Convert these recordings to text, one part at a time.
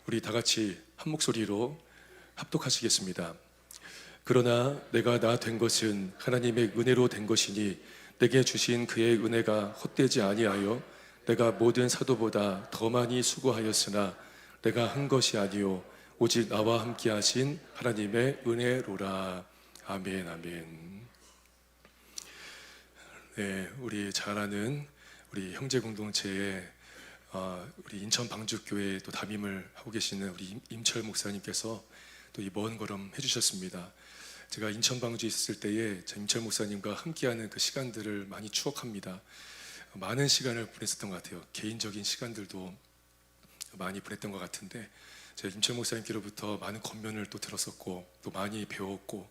우리 다 같이 한 목소리로 합독하시겠습니다. 그러나 내가 나 된 것은 하나님의 은혜로 된 것이니 내게 주신 그의 은혜가 헛되지 아니하여 내가 모든 사도보다 더 많이 수고하였으나 내가 한 것이 아니요 오직 나와 함께 하신 하나님의 은혜로라. 아멘, 아멘. 네, 우리 잘 아는 우리 형제 공동체에 우리 인천 방주교회 또 담임을 하고 계시는 우리 임철 목사님께서 또 이 먼 걸음 해주셨습니다. 제가 인천 방주에 있었을 때에 임철 목사님과 함께하는 그 시간들을 많이 추억합니다. 많은 시간을 보냈었던 것 같아요. 개인적인 시간들도 많이 보냈던 것 같은데 제가 임철 목사님께로부터 많은 권면을 또 들었었고 또 많이 배웠고,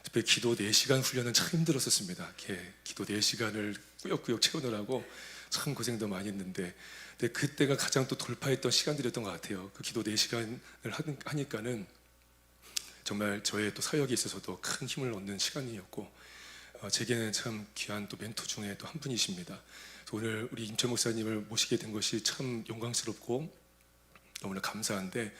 특별히 기도 4시간 훈련은 참 힘들었었습니다. 이렇게 기도 4시간을 꾸역꾸역 채우느라고 참 고생도 많이 했는데, 근데 그때가 가장 또 돌파했던 시간들이었던 것 같아요. 그 기도 4시간을 하니까는 정말 저의 또 사역에 있어서도 큰 힘을 얻는 시간이었고, 제게는 참 귀한 또 멘토 중에 또 한 분이십니다. 오늘 우리 임철 목사님을 모시게 된 것이 참 영광스럽고 너무나 감사한데,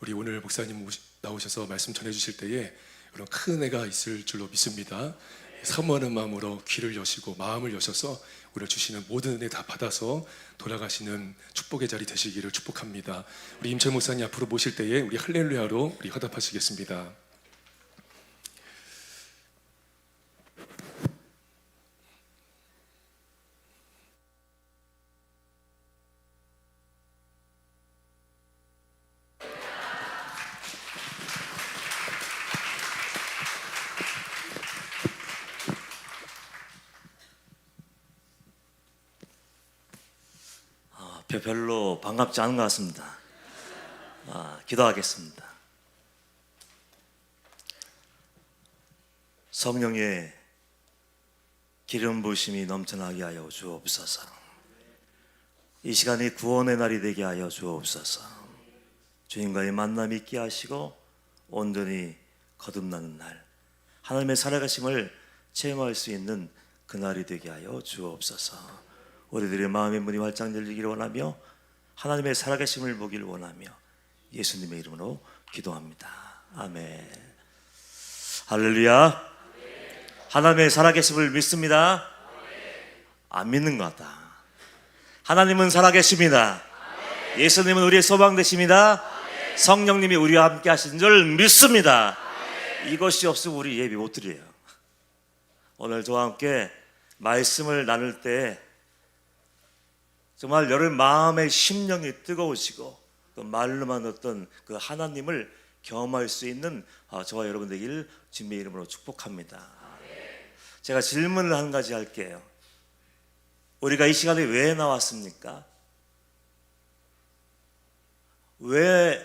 우리 오늘 목사님 나오셔서 말씀 전해주실 때에 그런 큰 은혜가 있을 줄로 믿습니다. 사모하는 마음으로 귀를 여시고 마음을 여셔서 우리를 주시는 모든 은혜 다 받아서 돌아가시는 축복의 자리 되시기를 축복합니다. 우리 임철 목사님 앞으로 모실 때에 우리 할렐루야로 우리 화답하시겠습니다. 별로 반갑지 않은 것 같습니다. 기도하겠습니다. 성령의 기름 부으심이 넘쳐나게 하여 주옵소서. 이 시간이 구원의 날이 되게 하여 주옵소서. 주님과의 만남이 있게 하시고 온전히 거듭나는 날, 하나님의 살아가심을 체험할 수 있는 그날이 되게 하여 주옵소서. 우리들의 마음의 문이 활짝 열리기를 원하며 하나님의 살아계심을 보기를 원하며 예수님의 이름으로 기도합니다. 아멘. 할렐루야. 하나님의 살아계심을 믿습니다. 안 믿는 것 같다. 하나님은 살아계십니다. 예수님은 우리의 소망 되십니다. 성령님이 우리와 함께 하신 줄 믿습니다. 이것이 없으면 우리 예배 못 드려요. 오늘 저와 함께 말씀을 나눌 때 정말 여러분 마음의 심령이 뜨거우시고 그 말로만 어떤 그 하나님을 경험할 수 있는 저와 여러분 되길 주님의 이름으로 축복합니다. 제가 질문을 한 가지 할게요. 우리가 이 시간에 왜 나왔습니까? 왜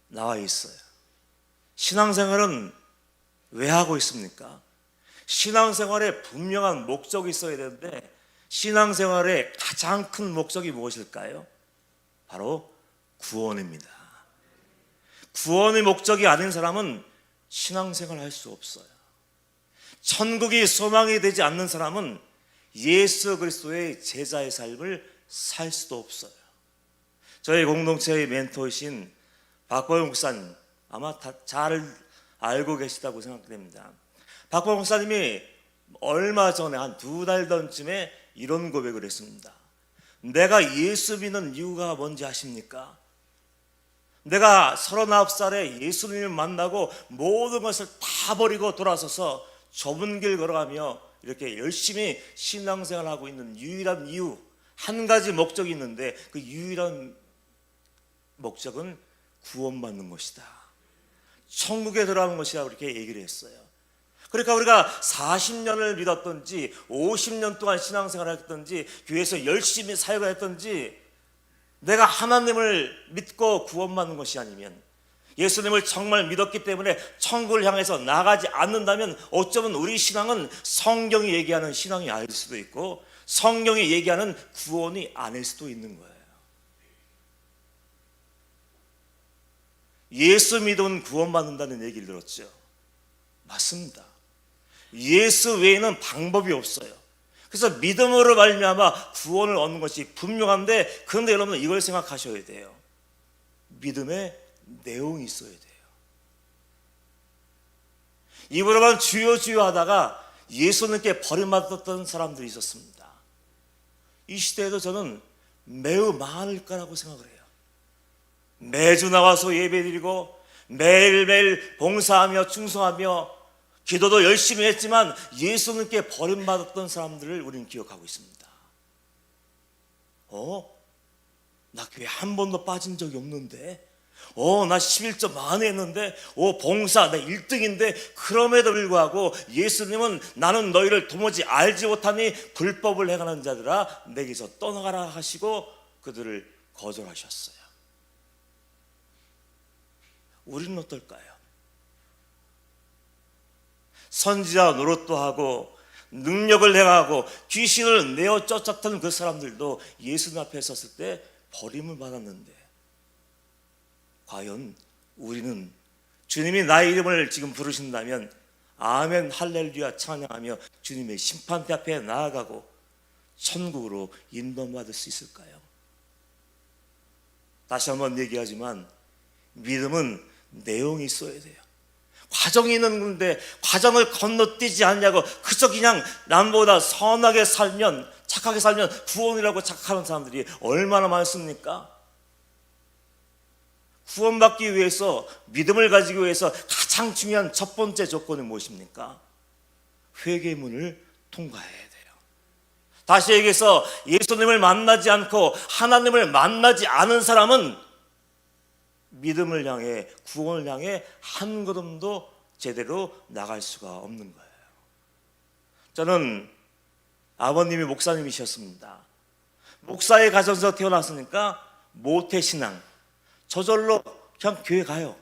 나와 있어요? 신앙생활은 왜 하고 있습니까? 신앙생활에 분명한 목적이 있어야 되는데 신앙생활의 가장 큰 목적이 무엇일까요? 바로 구원입니다. 구원의 목적이 아닌 사람은 신앙생활을 할 수 없어요. 천국이 소망이 되지 않는 사람은 예수 그리스도의 제자의 삶을 살 수도 없어요. 저희 공동체의 멘토이신 박보영 목사님 아마 다 잘 알고 계시다고 생각됩니다. 박보영 목사님이 얼마 전에 한 2달 전쯤에 이런 고백을 했습니다. 내가 예수 믿는 이유가 뭔지 아십니까? 내가 39살에 예수님을 만나고 모든 것을 다 버리고 돌아서서 좁은 길 걸어가며 이렇게 열심히 신앙생활을 하고 있는 유일한 이유, 한 가지 목적이 있는데 그 유일한 목적은 구원받는 것이다. 천국에 들어가는 것이라고 이렇게 얘기를 했어요. 그러니까 우리가 40년을 믿었던지 50년 동안 신앙생활을 했던지 교회에서 열심히 사역을 했던지 내가 하나님을 믿고 구원받는 것이 아니면, 예수님을 정말 믿었기 때문에 천국을 향해서 나가지 않는다면 어쩌면 우리 신앙은 성경이 얘기하는 신앙이 아닐 수도 있고 성경이 얘기하는 구원이 아닐 수도 있는 거예요. 예수 믿으면 구원받는다는 얘기를 들었죠. 맞습니다. 예수 외에는 방법이 없어요. 그래서 믿음으로 말미암아 구원을 얻는 것이 분명한데, 그런데 여러분 이걸 생각하셔야 돼요. 믿음의 내용이 있어야 돼요. 입으로만 주여 주여 하다가 예수님께 버림받았던 사람들이 있었습니다. 이 시대에도 저는 매우 많을 거라고 생각을 해요. 매주 나와서 예배드리고 매일매일 봉사하며 충성하며 기도도 열심히 했지만 예수님께 버림받았던 사람들을 우리는 기억하고 있습니다. 나 교회 한 번도 빠진 적이 없는데, 나 11점 많이 했는데, 봉사 나 1등인데, 그럼에도 불구하고 예수님은 나는 너희를 도무지 알지 못하니 불법을 행하는 자들아 내게서 떠나가라 하시고 그들을 거절하셨어요. 우리는 어떨까요? 선지자 노릇도 하고 능력을 행하고 귀신을 내어 쫓았던 그 사람들도 예수님 앞에 섰을 때 버림을 받았는데, 과연 우리는 주님이 나의 이름을 지금 부르신다면 아멘 할렐루야 찬양하며 주님의 심판대 앞에 나아가고 천국으로 인도받을 수 있을까요? 다시 한번 얘기하지만 믿음은 내용이 있어야 돼요. 과정이 있는 건데 과정을 건너뛰지 않냐고 그저 그냥 남보다 선하게 살면, 착하게 살면 구원이라고 착각하는 사람들이 얼마나 많습니까? 구원받기 위해서, 믿음을 가지기 위해서 가장 중요한 첫 번째 조건이 무엇입니까? 회개의 문을 통과해야 돼요. 다시 얘기해서 예수님을 만나지 않고 하나님을 만나지 않은 사람은 믿음을 향해, 구원을 향해 한 걸음도 제대로 나갈 수가 없는 거예요. 저는 아버님이 목사님이셨습니다. 목사의 가정에서 태어났으니까 모태신앙, 저절로 그냥 교회 가요.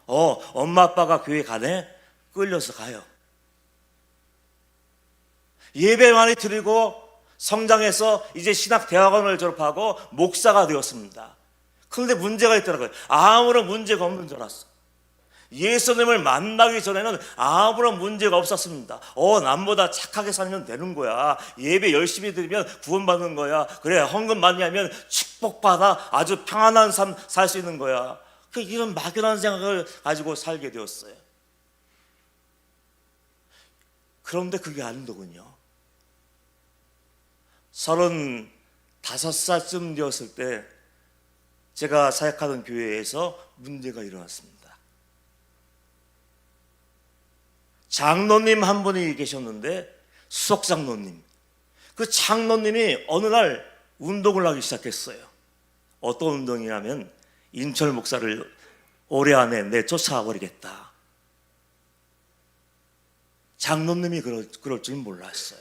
엄마 아빠가 교회 가네? 끌려서 가요. 예배 많이 드리고 성장해서 이제 신학대학원을 졸업하고 목사가 되었습니다. 그런데 문제가 있더라고요. 아무런 문제가 없는 줄 알았어. 예수님을 만나기 전에는 아무런 문제가 없었습니다. 남보다 착하게 살면 되는 거야. 예배 열심히 드리면 구원받는 거야. 그래, 헌금 많이 하면 축복받아 아주 평안한 삶 살 수 있는 거야. 이런 막연한 생각을 가지고 살게 되었어요. 그런데 그게 아니더군요. 35살쯤 되었을 때 제가 사역하던 교회에서 문제가 일어났습니다. 장로님 한 분이 계셨는데, 수석 장로님, 그 장로님이 어느 날 운동을 하기 시작했어요. 어떤 운동이냐면 임철 목사를 올해 안에 내쫓아버리겠다. 장로님이 그럴 줄 몰랐어요.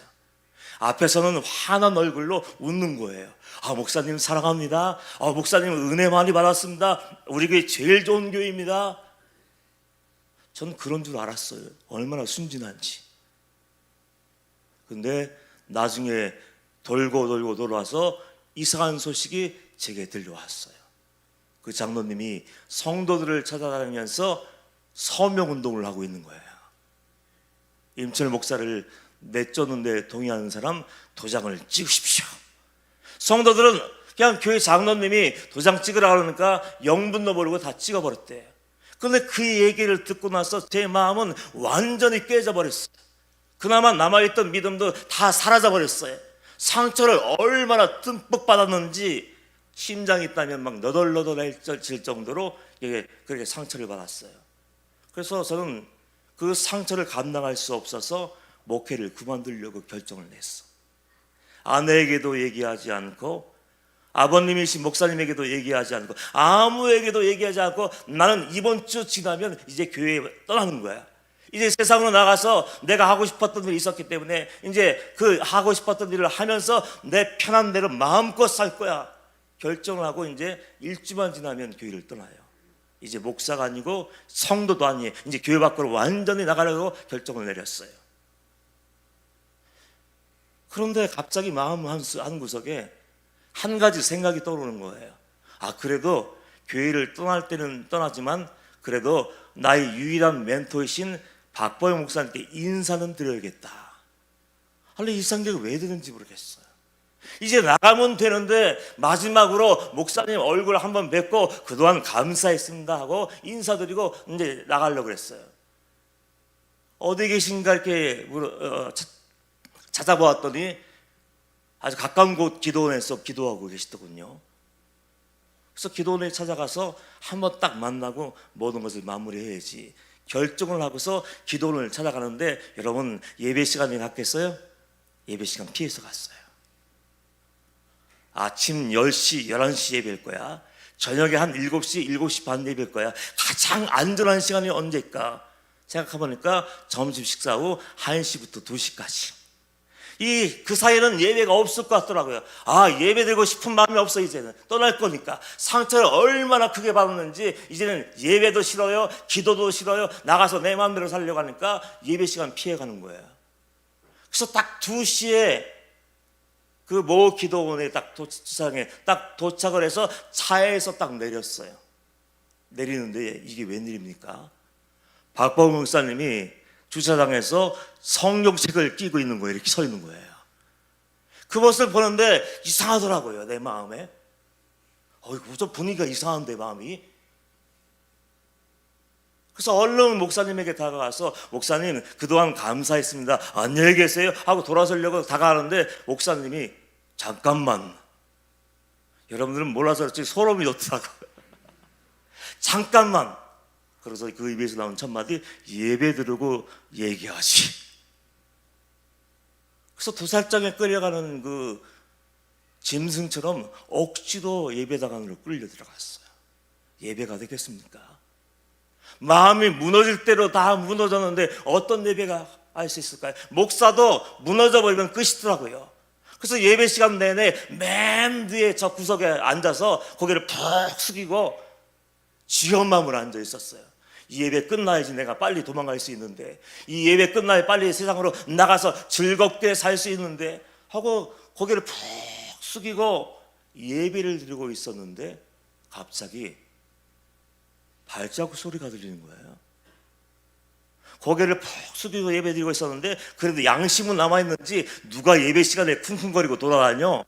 앞에서는 환한 얼굴로 웃는 거예요. 목사님 사랑합니다. 목사님 은혜 많이 받았습니다. 우리 교회 제일 좋은 교회입니다. 전 그런 줄 알았어요. 얼마나 순진한지. 근데 나중에 돌고 돌아와서 이상한 소식이 제게 들려왔어요. 그 장로님이 성도들을 찾아다니면서 서명운동을 하고 있는 거예요. 임철 목사를 내쫓는데 동의하는 사람 도장을 찍으십시오. 성도들은 그냥 교회 장로님이 도장 찍으라 그러니까 영분도 모르고 다 찍어버렸대요. 그런데 그 얘기를 듣고 나서 제 마음은 완전히 깨져버렸어요. 그나마 남아있던 믿음도 다 사라져버렸어요. 상처를 얼마나 듬뿍 받았는지 심장이 있다면 막 너덜너덜해질 정도로 그렇게 상처를 받았어요. 그래서 저는 그 상처를 감당할 수 없어서 목회를 그만두려고 결정을 냈어. 아내에게도 얘기하지 않고 아버님이신 목사님에게도 얘기하지 않고 아무에게도 얘기하지 않고 나는 이번 주 지나면 이제 교회에 떠나는 거야. 이제 세상으로 나가서 내가 하고 싶었던 일이 있었기 때문에 이제 그 하고 싶었던 일을 하면서 내 편한 대로 마음껏 살 거야. 결정을 하고 이제 일주만 지나면 교회를 떠나요. 이제 목사가 아니고 성도도 아니에요. 이제 교회 밖으로 완전히 나가려고 결정을 내렸어요. 그런데 갑자기 마음 한 구석에 한 가지 생각이 떠오르는 거예요. 그래도 교회를 떠날 때는 떠나지만 그래도 나의 유일한 멘토이신 박보영 목사님께 인사는 드려야겠다. 원래 이 생각이 왜 드는지 모르겠어요. 이제 나가면 되는데 마지막으로 목사님 얼굴 한번 뵙고 그동안 감사했습니다 하고 인사드리고 이제 나가려고 그랬어요. 어디 계신가 이렇게 찾아보았더니 아주 가까운 곳 기도원에서 기도하고 계시더군요. 그래서 기도원에 찾아가서 한번 딱 만나고 모든 것을 마무리해야지 결정을 하고서 기도원을 찾아가는데, 여러분 예배 시간이 갔겠어요? 예배 시간 피해서 갔어요. 아침 10시, 11시 예배일 거야. 저녁에 한 7시, 7시 반 예배일 거야. 가장 안전한 시간이 언제일까 생각해보니까 점심 식사 후 1시부터 2시까지. 그 사이에는 예배가 없을 것 같더라고요. 예배 드리고 싶은 마음이 없어. 이제는 떠날 거니까. 상처를 얼마나 크게 받았는지 이제는 예배도 싫어요, 기도도 싫어요. 나가서 내 마음대로 살려고 하니까 예배 시간 피해가는 거예요. 그래서 딱 2시에 그 모 기도원에 딱 도착을 해서 차에서 딱 내렸어요. 내리는데 이게 웬일입니까? 박범 목사님이 주차장에서 성경책을 끼고 있는 거예요. 이렇게 서 있는 거예요. 그 모습을 보는데 이상하더라고요, 내 마음에. 좀 분위기가 이상한데, 마음이. 그래서 얼른 목사님에게 다가가서, 목사님 그동안 감사했습니다, 안녕히 계세요 하고 돌아서려고 다가가는데 목사님이 잠깐만. 여러분들은 몰라서 그렇지 소름이 돋더라고요. 잠깐만. 그래서 그 입에서 나온 첫 마디, 예배 드리고 얘기하지. 그래서 도살장에 끌려가는 그 짐승처럼 억지로 예배당으로 끌려 들어갔어요. 예배가 되겠습니까? 마음이 무너질 대로 다 무너졌는데 어떤 예배가 할 수 있을까요? 목사도 무너져 버리면 끝이더라고요. 그래서 예배 시간 내내 맨 뒤에 저 구석에 앉아서 고개를 푹 숙이고 지엄 마음으로 앉아 있었어요. 이 예배 끝나야지 내가 빨리 도망갈 수 있는데, 이 예배 끝나야 빨리 세상으로 나가서 즐겁게 살 수 있는데 하고 고개를 푹 숙이고 예배를 드리고 있었는데 갑자기 발자국 소리가 들리는 거예요. 고개를 푹 숙이고 예배 드리고 있었는데 그래도 양심은 남아있는지 누가 예배 시간에 쿵쿵거리고 돌아다녀?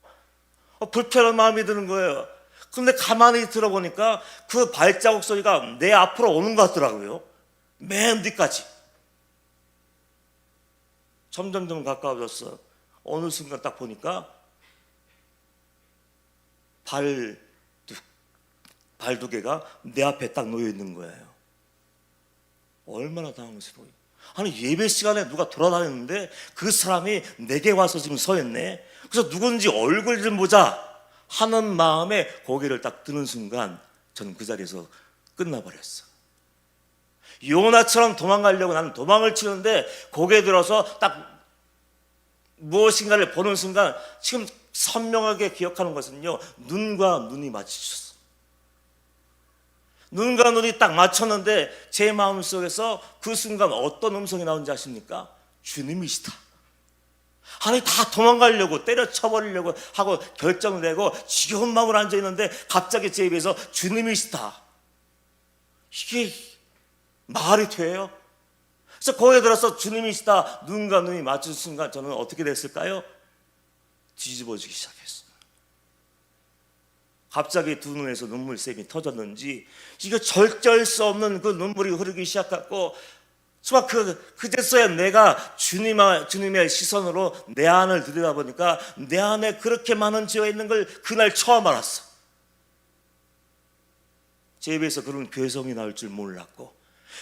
불편한 마음이 드는 거예요. 근데 가만히 들어보니까 그 발자국 소리가 내 앞으로 오는 것 같더라고요. 맨 뒤까지. 점점점 가까워졌어. 어느 순간 딱 보니까 발 두 개가 내 앞에 딱 놓여 있는 거예요. 얼마나 당황스러워요. 아니 예배 시간에 누가 돌아다녔는데 그 사람이 내게 와서 지금 서 있네. 그래서 누군지 얼굴 좀 보자 하는 마음에 고개를 딱 드는 순간 저는 그 자리에서 끝나버렸어. 요나처럼 도망가려고 나는 도망을 치는데 고개 들어서 딱 무엇인가를 보는 순간 지금 선명하게 기억하는 것은요, 눈과 눈이 마주쳤어. 눈과 눈이 딱 맞췄는데 제 마음속에서 그 순간 어떤 음성이 나온지 아십니까? 주님이시다. 아니 다 도망가려고 때려쳐버리려고 하고 결정내고 지겨운 마음으로 앉아있는데 갑자기 제 입에서 주님이시다. 이게 말이 돼요? 그래서 거기에 들어서 주님이시다 눈과 눈이 맞춘 순간 저는 어떻게 됐을까요? 뒤집어지기 시작했어요. 갑자기 두 눈에서 눈물샘이 터졌는지 이거 절제할 수 없는 그 눈물이 흐르기 시작했고, 정말 그제서야 내가 주님의 시선으로 내 안을 들여다보니까 내 안에 그렇게 많은 죄가 있는 걸 그날 처음 알았어. 제 입에서 그런 괴성이 나올 줄 몰랐고,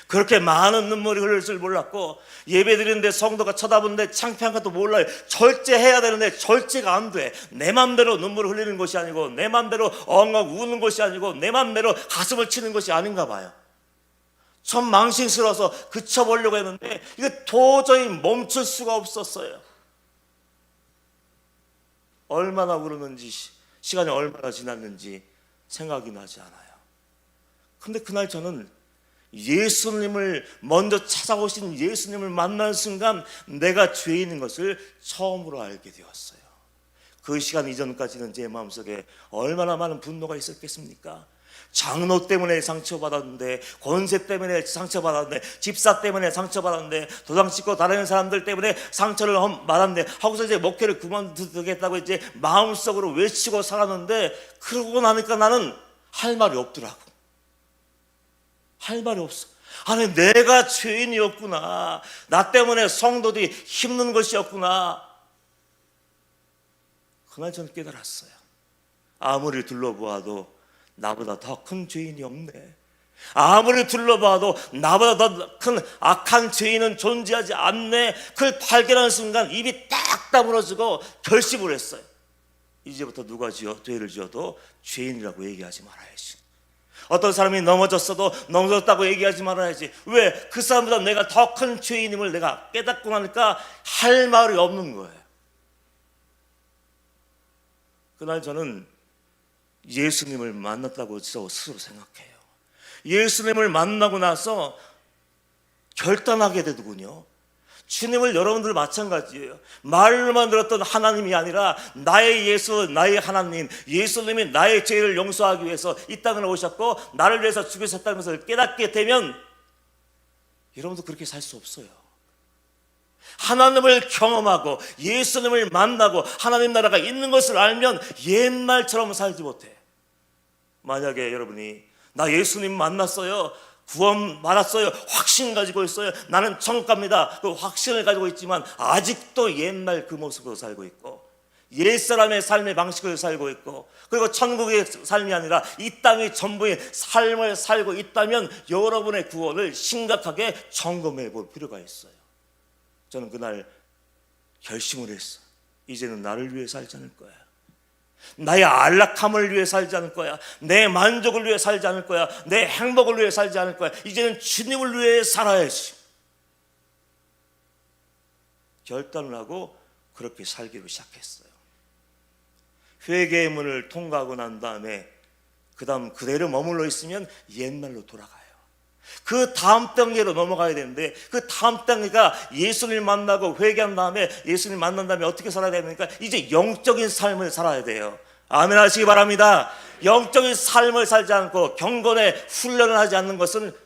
그렇게 많은 눈물이 흐를 줄 몰랐고, 예배 드리는데 성도가 쳐다보는데 창피한 것도 몰라요. 절제해야 되는데 절제가 안 돼. 내 맘대로 눈물을 흘리는 것이 아니고, 내 맘대로 엉엉 우는 것이 아니고, 내 맘대로 가슴을 치는 것이 아닌가 봐요. 전 망신스러워서 그쳐보려고 했는데 이거 도저히 멈출 수가 없었어요. 얼마나 울었는지, 시간이 얼마나 지났는지 생각이 나지 않아요. 근데 그날 저는 예수님을 먼저 찾아오신 예수님을 만난 순간 내가 죄인인 것을 처음으로 알게 되었어요. 그 시간 이전까지는 제 마음속에 얼마나 많은 분노가 있었겠습니까? 장로 때문에 상처받았는데, 권세 때문에 상처받았는데, 집사 때문에 상처받았는데, 도장 찍고 다니는 사람들 때문에 상처를 받았는데 하고서 이제 목회를 그만두겠다고 이제 마음속으로 외치고 살았는데, 그러고 나니까 나는 할 말이 없더라고. 할 말이 없어. 아니, 내가 죄인이었구나. 나 때문에 성도들이 힘든 것이었구나. 그날 저는 깨달았어요. 아무리 둘러보아도 나보다 더 큰 죄인이 없네. 아무리 둘러봐도 나보다 더 큰 악한 죄인은 존재하지 않네. 그걸 발견하는 순간 입이 딱 다물어지고 결심을 했어요. 이제부터 누가 죄를 지어도 죄인이라고 얘기하지 말아야지. 어떤 사람이 넘어졌어도 넘어졌다고 얘기하지 말아야지. 왜? 그 사람보다 내가 더 큰 죄인임을 내가 깨닫고 나니까 할 말이 없는 거예요. 그날 저는 예수님을 만났다고 저 스스로 생각해요. 예수님을 만나고 나서 결단하게 되더군요. 주님을 여러분들 마찬가지예요. 말로만 들었던 하나님이 아니라 나의 예수, 나의 하나님, 예수님이 나의 죄를 용서하기 위해서 이 땅에 오셨고 나를 위해서 죽으셨다는 것을 깨닫게 되면 여러분도 그렇게 살 수 없어요. 하나님을 경험하고 예수님을 만나고 하나님 나라가 있는 것을 알면 옛날처럼 살지 못해. 만약에 여러분이 나 예수님 만났어요, 구원 받았어요, 확신 가지고 있어요, 나는 천국 갑니다, 그 확신을 가지고 있지만 아직도 옛날 그 모습으로 살고 있고 옛사람의 삶의 방식을 살고 있고 그리고 천국의 삶이 아니라 이 땅의 전부의 삶을 살고 있다면 여러분의 구원을 심각하게 점검해 볼 필요가 있어요. 저는 그날 결심을 했어. 이제는 나를 위해 살지 않을 거야. 나의 안락함을 위해 살지 않을 거야. 내 만족을 위해 살지 않을 거야. 내 행복을 위해 살지 않을 거야. 이제는 주님을 위해 살아야지. 결단을 하고 그렇게 살기로 시작했어요. 회개의 문을 통과하고 난 다음에 그 다음 그대로 머물러 있으면 옛날로 돌아가요. 그 다음 단계로 넘어가야 되는데 그 다음 단계가 예수님을 만나고 회개한 다음에 예수님을 만난 다음에 어떻게 살아야 됩니까? 이제 영적인 삶을 살아야 돼요. 아멘 하시기 바랍니다. 영적인 삶을 살지 않고 경건의 훈련을 하지 않는 것은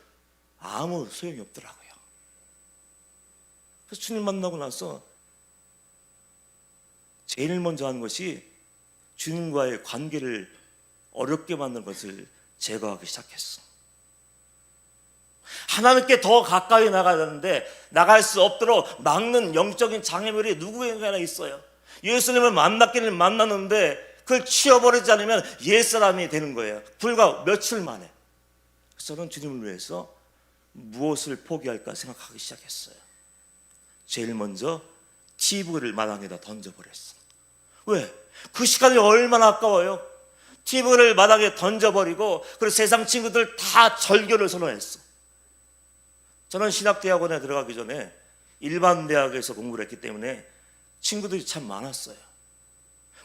아무 소용이 없더라고요. 그래서 주님 만나고 나서 제일 먼저 하는 것이 주님과의 관계를 어렵게 만드는 것을 제거하기 시작했어. 하나님께 더 가까이 나가야 되는데 나갈 수 없도록 막는 영적인 장애물이 누구에게나 있어요. 예수님을 만났기는 만났는데 그걸 치워버리지 않으면 옛사람이 되는 거예요. 불과 며칠 만에. 그래서 저는 주님을 위해서 무엇을 포기할까 생각하기 시작했어요. 제일 먼저 TV를 마당에다 던져버렸어. 왜? 그 시간이 얼마나 아까워요. TV를 마당에 던져버리고 그리고 세상 친구들 다 절교를 선언했어. 저는 신학대학원에 들어가기 전에 일반 대학에서 공부를 했기 때문에 친구들이 참 많았어요.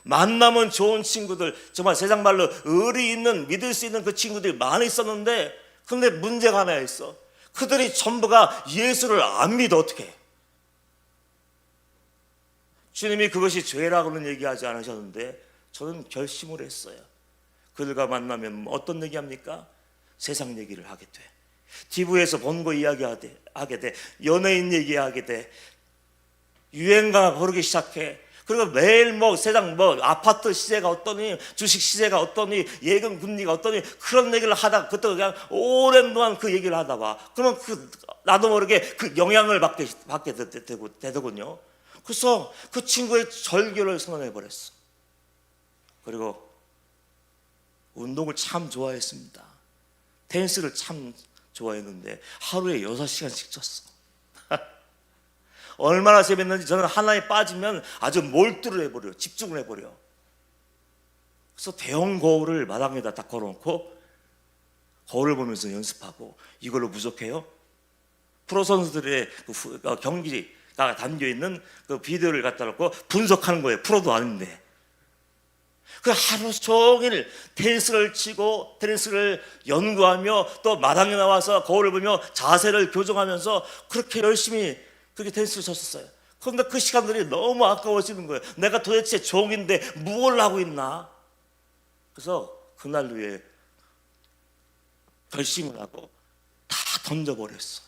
만나면 좋은 친구들, 정말 세상 말로 의리 있는 믿을 수 있는 그 친구들이 많이 있었는데 근데 문제가 하나 있어. 그들이 전부가 예수를 안 믿어. 어떻게? 주님이 그것이 죄라고는 얘기하지 않으셨는데 저는 결심을 했어요. 그들과 만나면 어떤 얘기합니까? 세상 얘기를 하게 돼. TV에서 본 거 이야기하게 돼. 연예인 얘기하게 돼. 유행가가 부르기 시작해. 그리고 매일 세상 아파트 시세가 어떠니, 주식 시세가 어떠니, 예금 금리가 어떠니 그런 얘기를 하다가 그때 그냥 오랜 동안 그 얘기를 하다 봐. 그러면 나도 모르게 그 영향을 받게 되더군요. 그래서 그 친구의 절교를 선언해 버렸어. 그리고 운동을 참 좋아했습니다. 댄스를 참 좋아했는데 하루에 6시간씩 쳤어. 얼마나 재밌는지 저는 하나에 빠지면 아주 몰두를 해버려. 집중을 해버려. 그래서 대형 거울을 마당에다 딱 걸어놓고 거울을 보면서 연습하고 이걸로 부족해요? 프로 선수들의 경기가 담겨있는 그 비디오를 갖다 놓고 분석하는 거예요. 프로도 아닌데. 그 하루 종일 댄스를 치고 댄스를 연구하며 또 마당에 나와서 거울을 보며 자세를 교정하면서 그렇게 열심히 그렇게 댄스를 쳤었어요. 그런데 그 시간들이 너무 아까워지는 거예요. 내가 도대체 종인데 뭘 하고 있나? 그래서 그날 후에 결심을 하고 다 던져버렸어.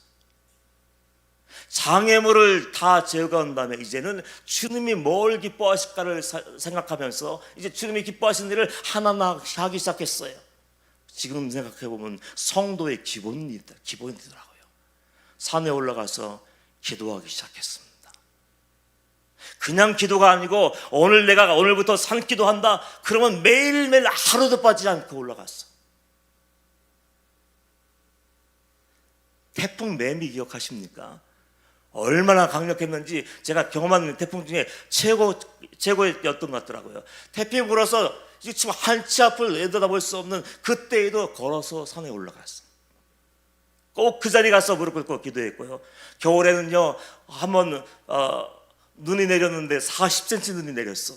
장애물을 다 제거한 다음에 이제는 주님이 뭘 기뻐하실까를 생각하면서 이제 주님이 기뻐하시는 일을 하나하나 하기 시작했어요. 지금 생각해보면 성도의 기본이더라고요. 산에 올라가서 기도하기 시작했습니다. 그냥 기도가 아니고 내가 오늘부터 산기도 한다 그러면 매일매일 하루도 빠지지 않고 올라갔어. 태풍 매미 기억하십니까? 얼마나 강력했는지 제가 경험한 태풍 중에 최고였던 것 같더라고요. 태풍이 불어서 지금 한치 앞을 내다볼 수 없는 그때에도 걸어서 산에 올라갔어. 꼭 그 자리 가서 무릎 꿇고 기도했고요. 겨울에는요 한번 눈이 내렸는데 40cm 눈이 내렸어.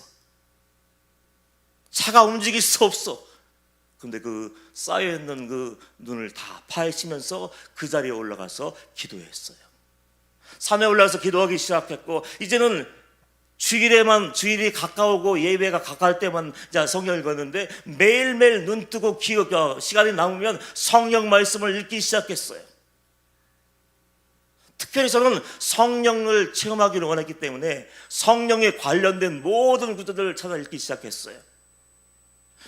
차가 움직일 수 없어. 근데 그 쌓여있는 그 눈을 다 파헤치면서 그 자리에 올라가서 기도했어요. 산에 올라가서 기도하기 시작했고 이제는 주일이 가까우고 예배가 가까울 때만 성경 읽었는데 매일매일 눈 뜨고 시간이 남으면 성경 말씀을 읽기 시작했어요. 특별히 저는 성령을 체험하기를 원했기 때문에 성령에 관련된 모든 구절들을 찾아 읽기 시작했어요.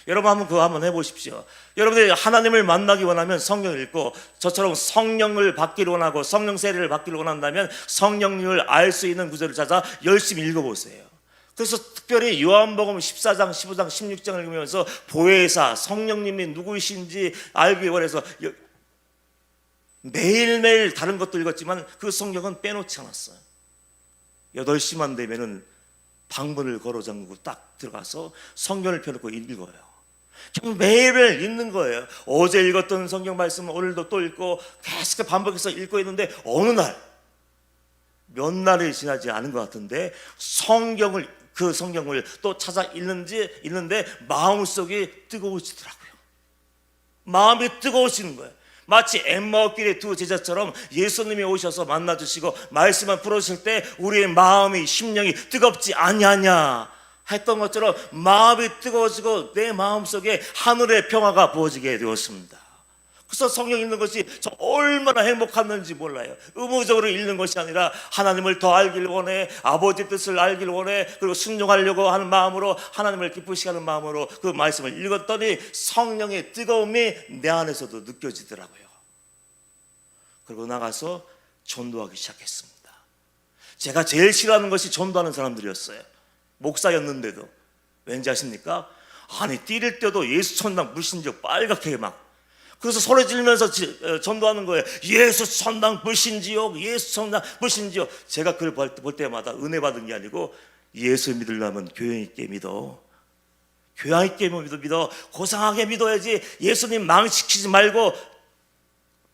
여러분 그거 한번 해보십시오. 여러분들이 하나님을 만나기 원하면 성경을 읽고 저처럼 성령을 받기를 원하고 성령 세례를 받기를 원한다면 성령님을 알 수 있는 구절을 찾아 열심히 읽어보세요. 그래서 특별히 요한복음 14장, 15장, 16장을 읽으면서 보혜사 성령님이 누구이신지 알기 원해서 매일매일 다른 것도 읽었지만 그 성경은 빼놓지 않았어요. 8시만 되면은 방문을 걸어 잠그고 딱 들어가서 성경을 펴놓고 읽어요. 매일매일 읽는 거예요. 어제 읽었던 성경 말씀을 오늘도 또 읽고 계속 반복해서 읽고 있는데 어느 날 몇 날이 지나지 않은 것 같은데 그 성경을 또 찾아 읽는데 마음속이 뜨거워지더라고요. 마음이 뜨거워지는 거예요. 마치 엠마오길의 두 제자처럼 예수님이 오셔서 만나주시고 말씀을 풀어주실 때 우리의 마음이 심령이 뜨겁지 아니하냐 했던 것처럼 마음이 뜨거워지고 내 마음속에 하늘의 평화가 부어지게 되었습니다. 그래서 성경 읽는 것이 저 얼마나 행복했는지 몰라요. 의무적으로 읽는 것이 아니라 하나님을 더 알기를 원해, 아버지 뜻을 알기를 원해, 그리고 순종하려고 하는 마음으로 하나님을 기쁘시게 하는 마음으로 그 말씀을 읽었더니 성령의 뜨거움이 내 안에서도 느껴지더라고요. 그리고 나가서 전도하기 시작했습니다. 제가 제일 싫어하는 것이 전도하는 사람들이었어요. 목사였는데도. 왠지 아십니까? 아니 띠를 때도 예수 천당 불신지옥 빨갛게 막 그래서 소리 지르면서 전도하는 거예요. 예수 천당 불신지옥, 예수 천당 불신지옥. 제가 그걸 볼 때마다 은혜 받은 게 아니고 예수 믿으려면 교양 있게 믿어. 교양 있게 믿어. 고상하게 믿어야지. 예수님 망시키지 말고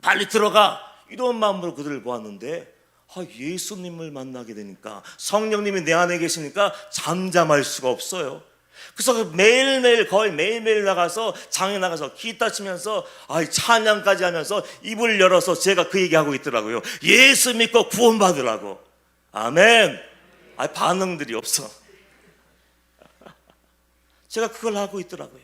빨리 들어가. 이런 마음으로 그들을 보았는데 예수님을 만나게 되니까 성령님이 내 안에 계시니까 잠잠할 수가 없어요. 그래서 매일매일 거의 매일매일 나가서 장에 나가서 기타 치면서 찬양까지 하면서 입을 열어서 제가 그 얘기하고 있더라고요. 예수 믿고 구원받으라고. 아멘. 반응들이 없어. 제가 그걸 하고 있더라고요.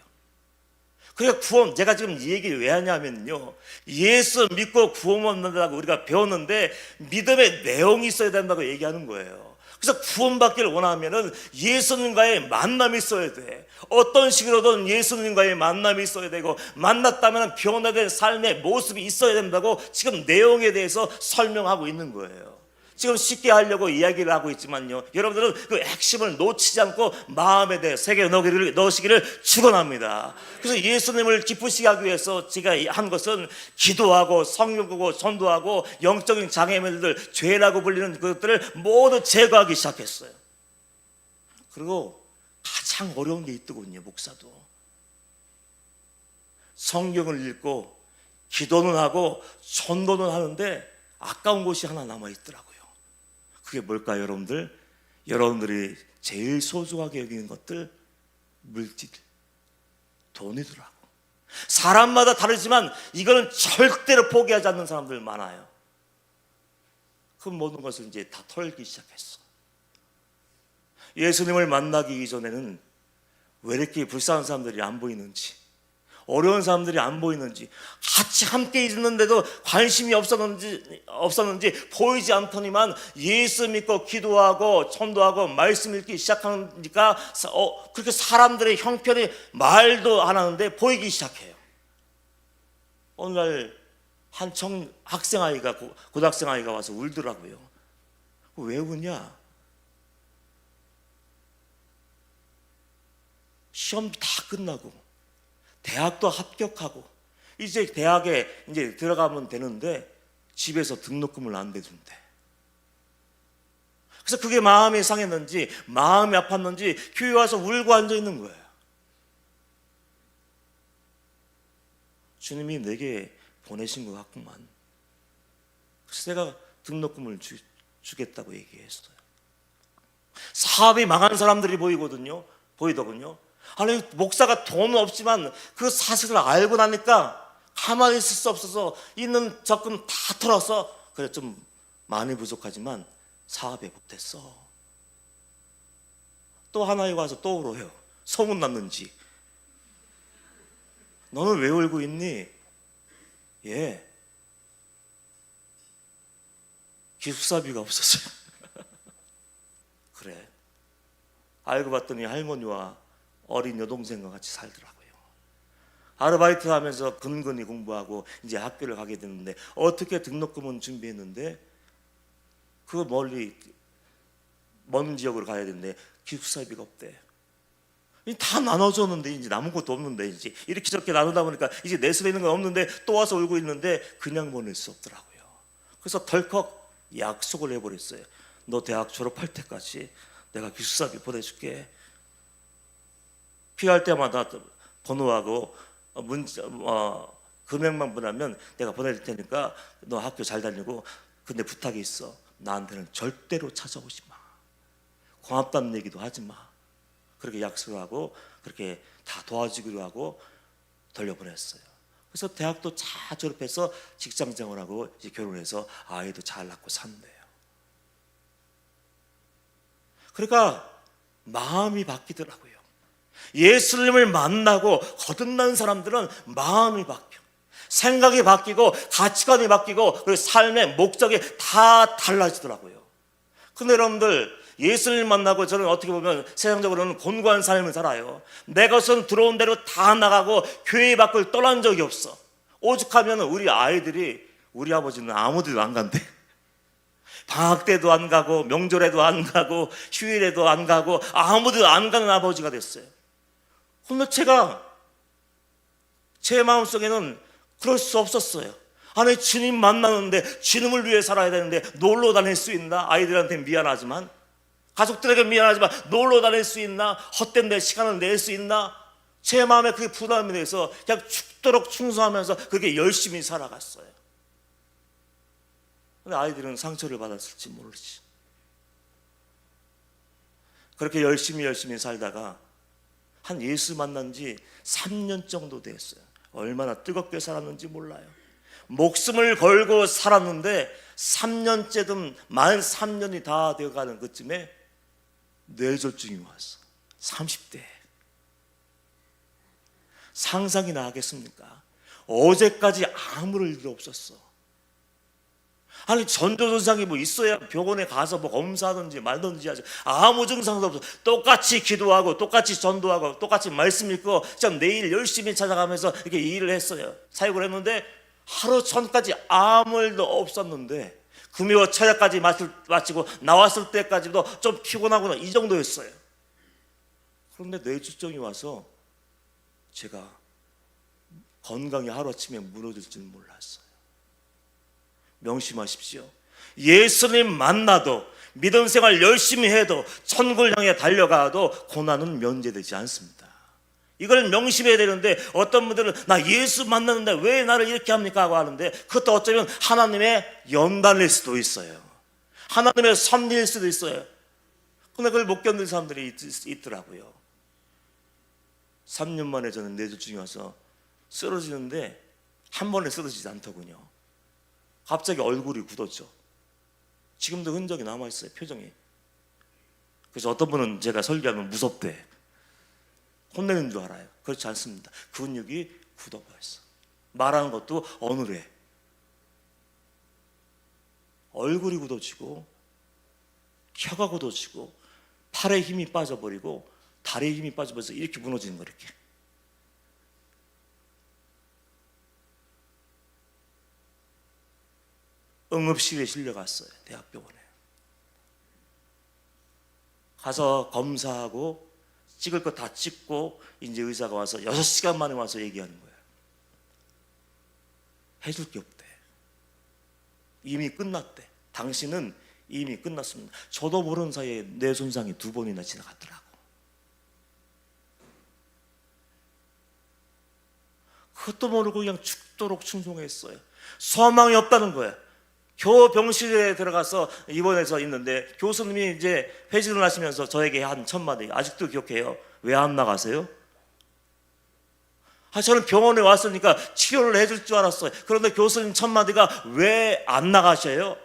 그러니까 제가 지금 이 얘기를 왜 하냐면요, 예수 믿고 구원받는다고 우리가 배웠는데 믿음의 내용이 있어야 된다고 얘기하는 거예요. 그래서 구원받기를 원하면은 예수님과의 만남이 있어야 돼. 어떤 식으로든 예수님과의 만남이 있어야 되고, 만났다면 변화된 삶의 모습이 있어야 된다고 지금 내용에 대해서 설명하고 있는 거예요. 지금 쉽게 하려고 이야기를 하고 있지만요, 여러분들은 그 핵심을 놓치지 않고 마음에 대해 새겨 넣으시기를 축원합니다. 그래서 예수님을 기쁘시게 하기 위해서 제가 한 것은 기도하고 성경 보고 전도하고 영적인 장애물들, 죄라고 불리는 그것들을 모두 제거하기 시작했어요. 그리고 가장 어려운 게 있더군요. 목사도 성경을 읽고 기도는 하고 전도는 하는데 아까운 곳이 하나 남아있더라고요. 그게 뭘까요, 여러분들? 여러분들이 제일 소중하게 여기는 것들, 물질, 돈이더라고. 사람마다 다르지만 이거는 절대로 포기하지 않는 사람들 많아요. 그 모든 것을 이제 다 털기 시작했어. 예수님을 만나기 이전에는 왜 이렇게 불쌍한 사람들이 안 보이는지, 어려운 사람들이 안 보이는지, 같이 함께 있는데도 관심이 없었는지 보이지 않더니만 예수 믿고 기도하고 전도하고 말씀 읽기 시작하니까 그렇게 사람들의 형편이 말도 안 하는데 보이기 시작해요. 어느 날 한 학생 아이가, 고등학생 아이가 와서 울더라고요. 왜 우냐? 시험 다 끝나고 대학도 합격하고 이제 대학에 이제 들어가면 되는데 집에서 등록금을 안 내준대. 그래서 그게 마음이 상했는지 마음이 아팠는지 교회 와서 울고 앉아 있는 거예요. 주님이 내게 보내신 것 같구만. 그래서 내가 등록금을 주겠다고 얘기했어요. 사업이 망한 사람들이 보이더군요. 아니, 목사가 돈 없지만 그 사실을 알고 나니까 가만히 있을 수 없어서 있는 적금 다 털어서, 그래 좀 많이 부족하지만 사업에 못했어. 또 하나에 와서 또 울어요. 소문났는지. 너는 왜 울고 있니? 예, 기숙사비가 없었어요. 그래. 알고 봤더니 할머니와 어린 여동생과 같이 살더라고요. 아르바이트 하면서 근근히 공부하고 이제 학교를 가게 됐는데 어떻게 등록금은 준비했는데 그 멀리 먼 지역으로 가야 되는데 기숙사비가 없대. 다 나눠줬는데 이제 남은 것도 없는데 이제 이렇게 저렇게 나누다 보니까 이제 내수에 있는 건 없는데 또 와서 울고 있는데 그냥 보낼 수 없더라고요. 그래서 덜컥 약속을 해버렸어요. 너 대학 졸업할 때까지 내가 기숙사비 보내줄게. 필요할 때마다 번호하고 문자, 금액만 보내면 내가 보낼 테니까 너 학교 잘 다니고, 근데 부탁이 있어. 나한테는 절대로 찾아오지 마. 고맙다는 얘기도 하지 마. 그렇게 약속을 하고 그렇게 다 도와주기로 하고 돌려보냈어요. 그래서 대학도 잘 졸업해서 직장 생활하고 이제 결혼해서 아이도 잘 낳고 산대요. 그러니까 마음이 바뀌더라고요. 예수님을 만나고 거듭난 사람들은 마음이 바뀌어, 생각이 바뀌고 가치관이 바뀌고 그리고 삶의 목적이 다 달라지더라고요. 근데 여러분들, 예수님을 만나고 저는 어떻게 보면 세상적으로는 곤고한 삶을 살아요. 내 것은 들어온 대로 다 나가고 교회 밖을 떠난 적이 없어. 오죽하면 우리 아이들이, 우리 아버지는 아무 데도 안 간대. 방학 때도 안 가고 명절에도 안 가고 휴일에도 안 가고 아무 데도 안 가는 아버지가 됐어요. 근데 제 마음속에는 그럴 수 없었어요. 아니, 주님 만나는데 주님을 위해 살아야 되는데 놀러 다닐 수 있나? 아이들한테 미안하지만, 가족들에게 미안하지만 놀러 다닐 수 있나? 헛된 내 시간을 낼 수 있나? 제 마음에 그게 부담이 돼서 그냥 죽도록 충성하면서 그렇게 열심히 살아갔어요. 근데 아이들은 상처를 받았을지 모르지. 그렇게 열심히 살다가 한 예수 만난 지 3년 정도 됐어요. 얼마나 뜨겁게 살았는지 몰라요. 목숨을 걸고 살았는데 3년째든 만 3년이 다 되어가는 그쯤에 뇌졸중이 왔어. 30대. 상상이나 하겠습니까? 어제까지 아무런 일도 없었어. 아니, 전조증상이 뭐 있어야 병원에 가서 뭐 검사하든지 말든지 하죠. 아무 증상도 없어. 똑같이 기도하고 똑같이 전도하고 똑같이 말씀 읽고 그냥 내일 열심히 찾아가면서 이렇게 일을 했어요. 사역을 했는데 하루 전까지 아무 일도 없었는데 금요일 저녁까지 마치고 나왔을 때까지도 좀 피곤하구나, 이 정도였어요. 그런데 뇌출증이 와서 제가 건강이 하루아침에 무너질 줄 몰랐어요. 명심하십시오. 예수님 만나도 믿음 생활 열심히 해도 천국을 향해 달려가도 고난은 면제되지 않습니다. 이걸 명심해야 되는데 어떤 분들은 나 예수 만났는데 왜 나를 이렇게 합니까? 하고 하는데 그것도 어쩌면 하나님의 연단일 수도 있어요. 하나님의 섭리일 수도 있어요. 근데 그걸 못 견딜 사람들이 있더라고요. 3년 만에 저는 뇌졸중이 와서 쓰러지는데 한 번에 쓰러지지 않더군요. 갑자기 얼굴이 굳었죠. 지금도 흔적이 남아있어요, 표정이. 그래서 어떤 분은 제가 설교하면 무섭대, 혼내는 줄 알아요. 그렇지 않습니다. 근육이 굳어버렸어. 말하는 것도 어느래 얼굴이 굳어지고 혀가 굳어지고 팔에 힘이 빠져버리고 다리에 힘이 빠져버려서 이렇게 무너지는 거야. 이렇게. 응급실에 실려갔어요. 대학병원에. 가서 검사하고 찍을 거 다 찍고 이제 의사가 와서 6시간 만에 와서 얘기하는 거예요. 해줄 게 없대. 이미 끝났대. 당신은 이미 끝났습니다. 저도 모르는 사이에 뇌 손상이 2번이나 지나갔더라고. 그것도 모르고 그냥 죽도록 충성했어요. 소망이 없다는 거예요. 겨우 병실에 들어가서 입원해서 있는데 교수님이 이제 회식을 하시면서 저에게 한 첫마디, 아직도 기억해요. 왜 안 나가세요? 저는 병원에 왔으니까 치료를 해줄 줄 알았어요. 그런데 교수님 첫마디가 왜 안 나가셔요?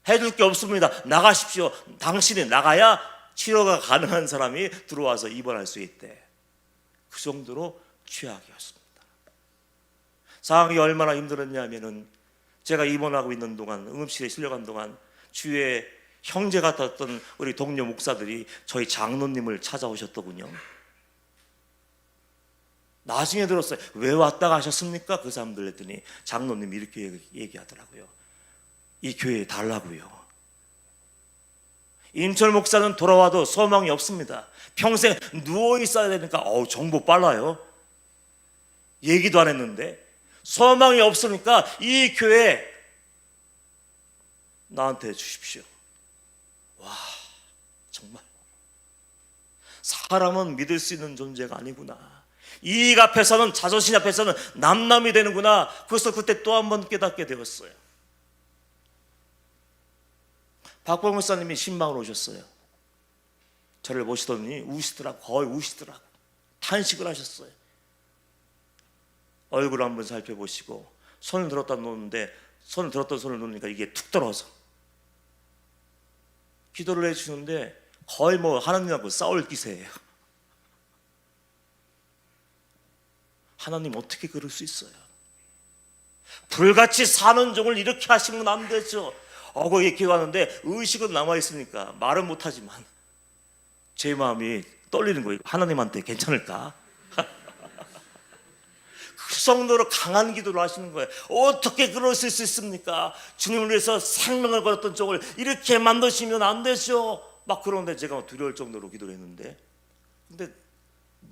해줄 게 없습니다. 나가십시오. 당신이 나가야 치료가 가능한 사람이 들어와서 입원할 수 있대. 그 정도로 취약이었습니다. 상황이 얼마나 힘들었냐면은 제가 입원하고 있는 동안, 응급실에 실려간 동안 주위에 형제 같았던 우리 동료 목사들이 저희 장로님을 찾아오셨더군요. 나중에 들었어요. 왜 왔다 가셨습니까? 그 사람들 했더니 장로님이 이렇게 얘기하더라고요. 이 교회에 달라고요. 임철 목사는 돌아와도 소망이 없습니다. 평생 누워 있어야 되니까 정보 빨라요. 얘기도 안 했는데 소망이 없으니까 이 교회 나한테 주십시오. 와, 정말 사람은 믿을 수 있는 존재가 아니구나. 이익 앞에서는, 자존심 앞에서는 남남이 되는구나. 그래서 그때 또 한 번 깨닫게 되었어요. 박봉 목사님이 신방으로 오셨어요. 저를 보시더니 우시더라고. 거의 우시더라고. 탄식을 하셨어요. 얼굴을 한번 살펴보시고 손을 들었다 놓는데, 손을 들었던 손을 놓으니까 이게 툭 떨어져. 기도를 해주시는데 거의 하나님하고 싸울 기세예요. 하나님 어떻게 그럴 수 있어요? 불같이 사는 종을 이렇게 하시면 안 되죠. 거기에 기도하는데 의식은 남아있으니까 말은 못하지만 제 마음이 떨리는 거예요. 하나님한테 괜찮을까? 그 정도로 강한 기도를 하시는 거예요. 어떻게 그러실 수 있습니까? 주님을 위해서 생명을 걸었던 쪽을 이렇게 만드시면 안 되죠. 막 그런데 제가 두려울 정도로 기도를 했는데, 근데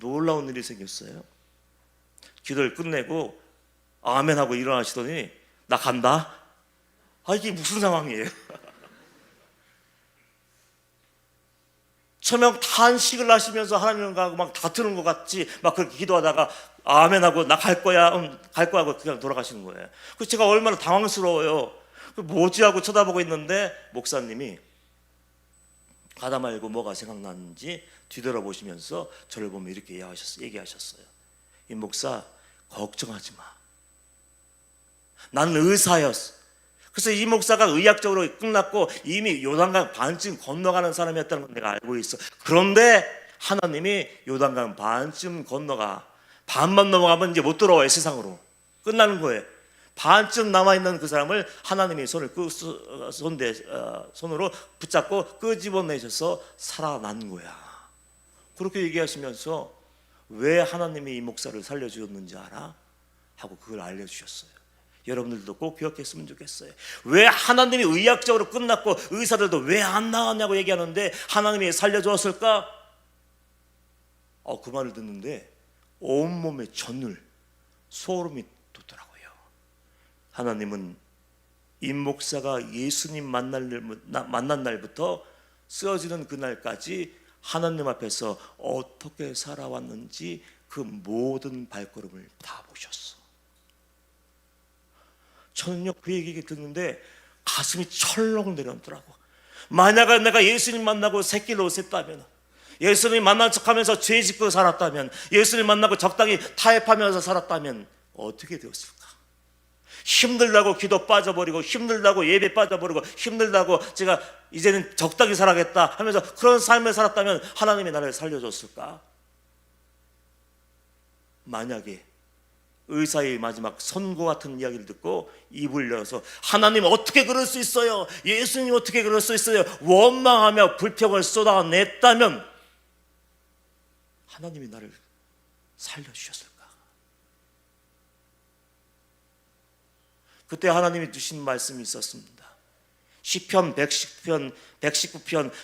놀라운 일이 생겼어요. 기도를 끝내고 아멘 하고 일어나시더니 나 간다. 이게 무슨 상황이에요? 처음 탄식을 하시면서 하나님과 막 다투는 것 같이 막 그렇게 기도하다가 아멘하고 나 갈 거야, 갈 거야 하고 그냥 돌아가시는 거예요. 그래서 제가 얼마나 당황스러워요. 뭐지 하고 쳐다보고 있는데 목사님이 가다 말고 뭐가 생각났는지 뒤돌아보시면서 저를 보면 이렇게 얘기하셨어요. 이 목사 걱정하지 마. 나는 의사였어. 그래서 이 목사가 의학적으로 끝났고 이미 요단강 반쯤 건너가는 사람이었다는 걸 내가 알고 있어. 그런데 하나님이 요단강 반쯤 건너가, 반만 넘어가면 이제 못 돌아와요. 세상으로 끝나는 거예요. 반쯤 남아있는 그 사람을 하나님이 손으로 붙잡고 끄집어내셔서 살아난 거야. 그렇게 얘기하시면서 왜 하나님이 이 목사를 살려주셨는지 알아? 하고 그걸 알려주셨어요. 여러분들도 꼭 기억했으면 좋겠어요. 왜 하나님이 의학적으로 끝났고 의사들도 왜 안 나왔냐고 얘기하는데 하나님이 살려주었을까? 그 말을 듣는데 온몸에 전율, 소름이 돋더라고요. 하나님은 임 목사가 예수님 만난 날부터 쓰러지는 그날까지 하나님 앞에서 어떻게 살아왔는지 그 모든 발걸음을 다 보셨어. 저는요 그 얘기 듣는데 가슴이 철렁 내려오더라고. 만약에 내가 예수님 만나고 새끼를 옷했다면, 예수님 만난 척하면서 죄 짓고 살았다면, 예수님 만나고 적당히 타협하면서 살았다면 어떻게 되었을까? 힘들다고 기도 빠져버리고, 힘들다고 예배 빠져버리고, 힘들다고 제가 이제는 적당히 살아야겠다 하면서 그런 삶을 살았다면 하나님이 나를 살려줬을까? 만약에 의사의 마지막 선고 같은 이야기를 듣고 입을 열어서 하나님 어떻게 그럴 수 있어요? 예수님 어떻게 그럴 수 있어요? 원망하며 불평을 쏟아냈다면 하나님이 나를 살려주셨을까? 그때 하나님이 주신 말씀이 있었습니다. 시편 119편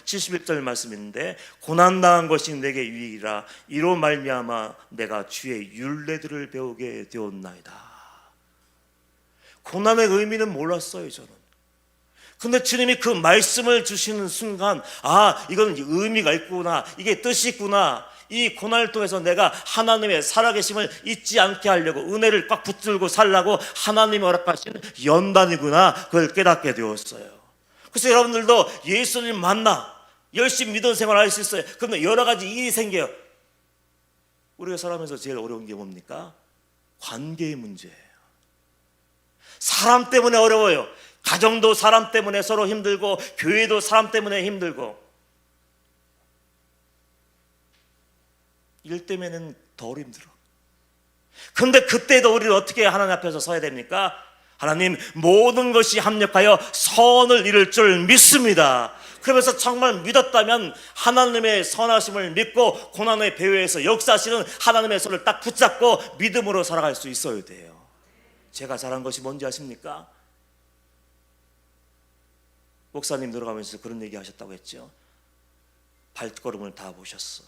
71절 말씀인데 고난당한 것이 내게 유익이라 이로 말미암아 내가 주의 율례들을 배우게 되었나이다. 고난의 의미는 몰랐어요 저는. 근데 주님이 그 말씀을 주시는 순간 이건 의미가 있구나, 이게 뜻이 있구나. 이 고난을 통해서 내가 하나님의 살아계심을 잊지 않게 하려고 은혜를 꽉 붙들고 살라고 하나님이 허락하신 연단이구나, 그걸 깨닫게 되었어요. 그래서 여러분들도 예수님 만나 열심히 믿음 생활을 할 수 있어요. 그런데 여러 가지 일이 생겨요. 우리가 살아가면서 제일 어려운 게 뭡니까? 관계의 문제예요. 사람 때문에 어려워요. 가정도 사람 때문에 서로 힘들고 교회도 사람 때문에 힘들고 일 때문에는 더 힘들어. 근데 그때도 우리는 어떻게 하나님 앞에서 서야 됩니까? 하나님 모든 것이 합력하여 선을 이룰 줄 믿습니다. 그러면서 정말 믿었다면 하나님의 선하심을 믿고 고난의 배후에서 역사하시는 하나님의 손을 딱 붙잡고 믿음으로 살아갈 수 있어야 돼요. 제가 잘한 것이 뭔지 아십니까? 목사님 들어가면서 그런 얘기 하셨다고 했죠. 발걸음을 다 보셨어.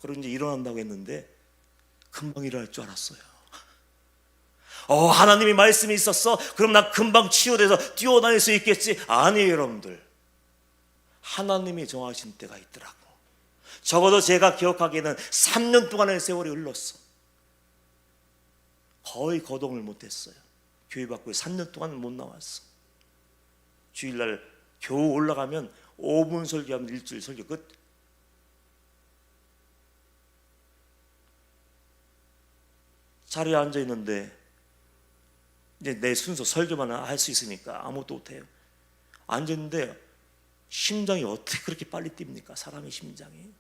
그리고 이제 일어난다고 했는데 금방 일어날 줄 알았어요. 하나님이 말씀이 있었어? 그럼 나 금방 치유돼서 뛰어다닐 수 있겠지? 아니에요 여러분들. 하나님이 정하신 때가 있더라고. 적어도 제가 기억하기에는 3년 동안의 세월이 흘렀어. 거의 거동을 못했어요. 교회 밖에 3년 동안 못 나왔어. 주일날 겨우 올라가면 5분 설교하면 일주일 설교 끝. 자리에 앉아 있는데 이제 내 순서 설교만 할 수 있으니까 아무것도 못해요. 앉아 있는데 심장이 어떻게 그렇게 빨리 뜁니까? 사람의 심장이.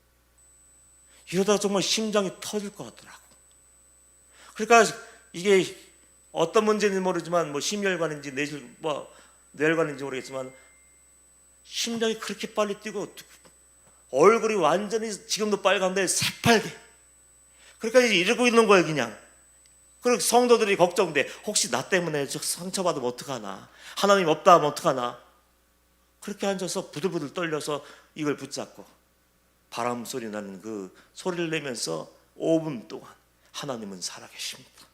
이러다가 정말 심장이 터질 것 같더라고. 그러니까 이게 어떤 문제인지 모르지만 심혈관인지 뇌혈관인지 모르겠지만 심장이 그렇게 빨리 뛰고 얼굴이 완전히 지금도 빨간데 새빨개. 그러니까 이제 이러고 있는 거예요 그냥. 그리고 성도들이 걱정돼. 혹시 나 때문에 상처받으면 어떡하나, 하나님 없다 하면 어떡하나. 그렇게 앉아서 부들부들 떨려서 이걸 붙잡고 바람 소리 나는 그 소리를 내면서 5분 동안 하나님은 살아계십니다,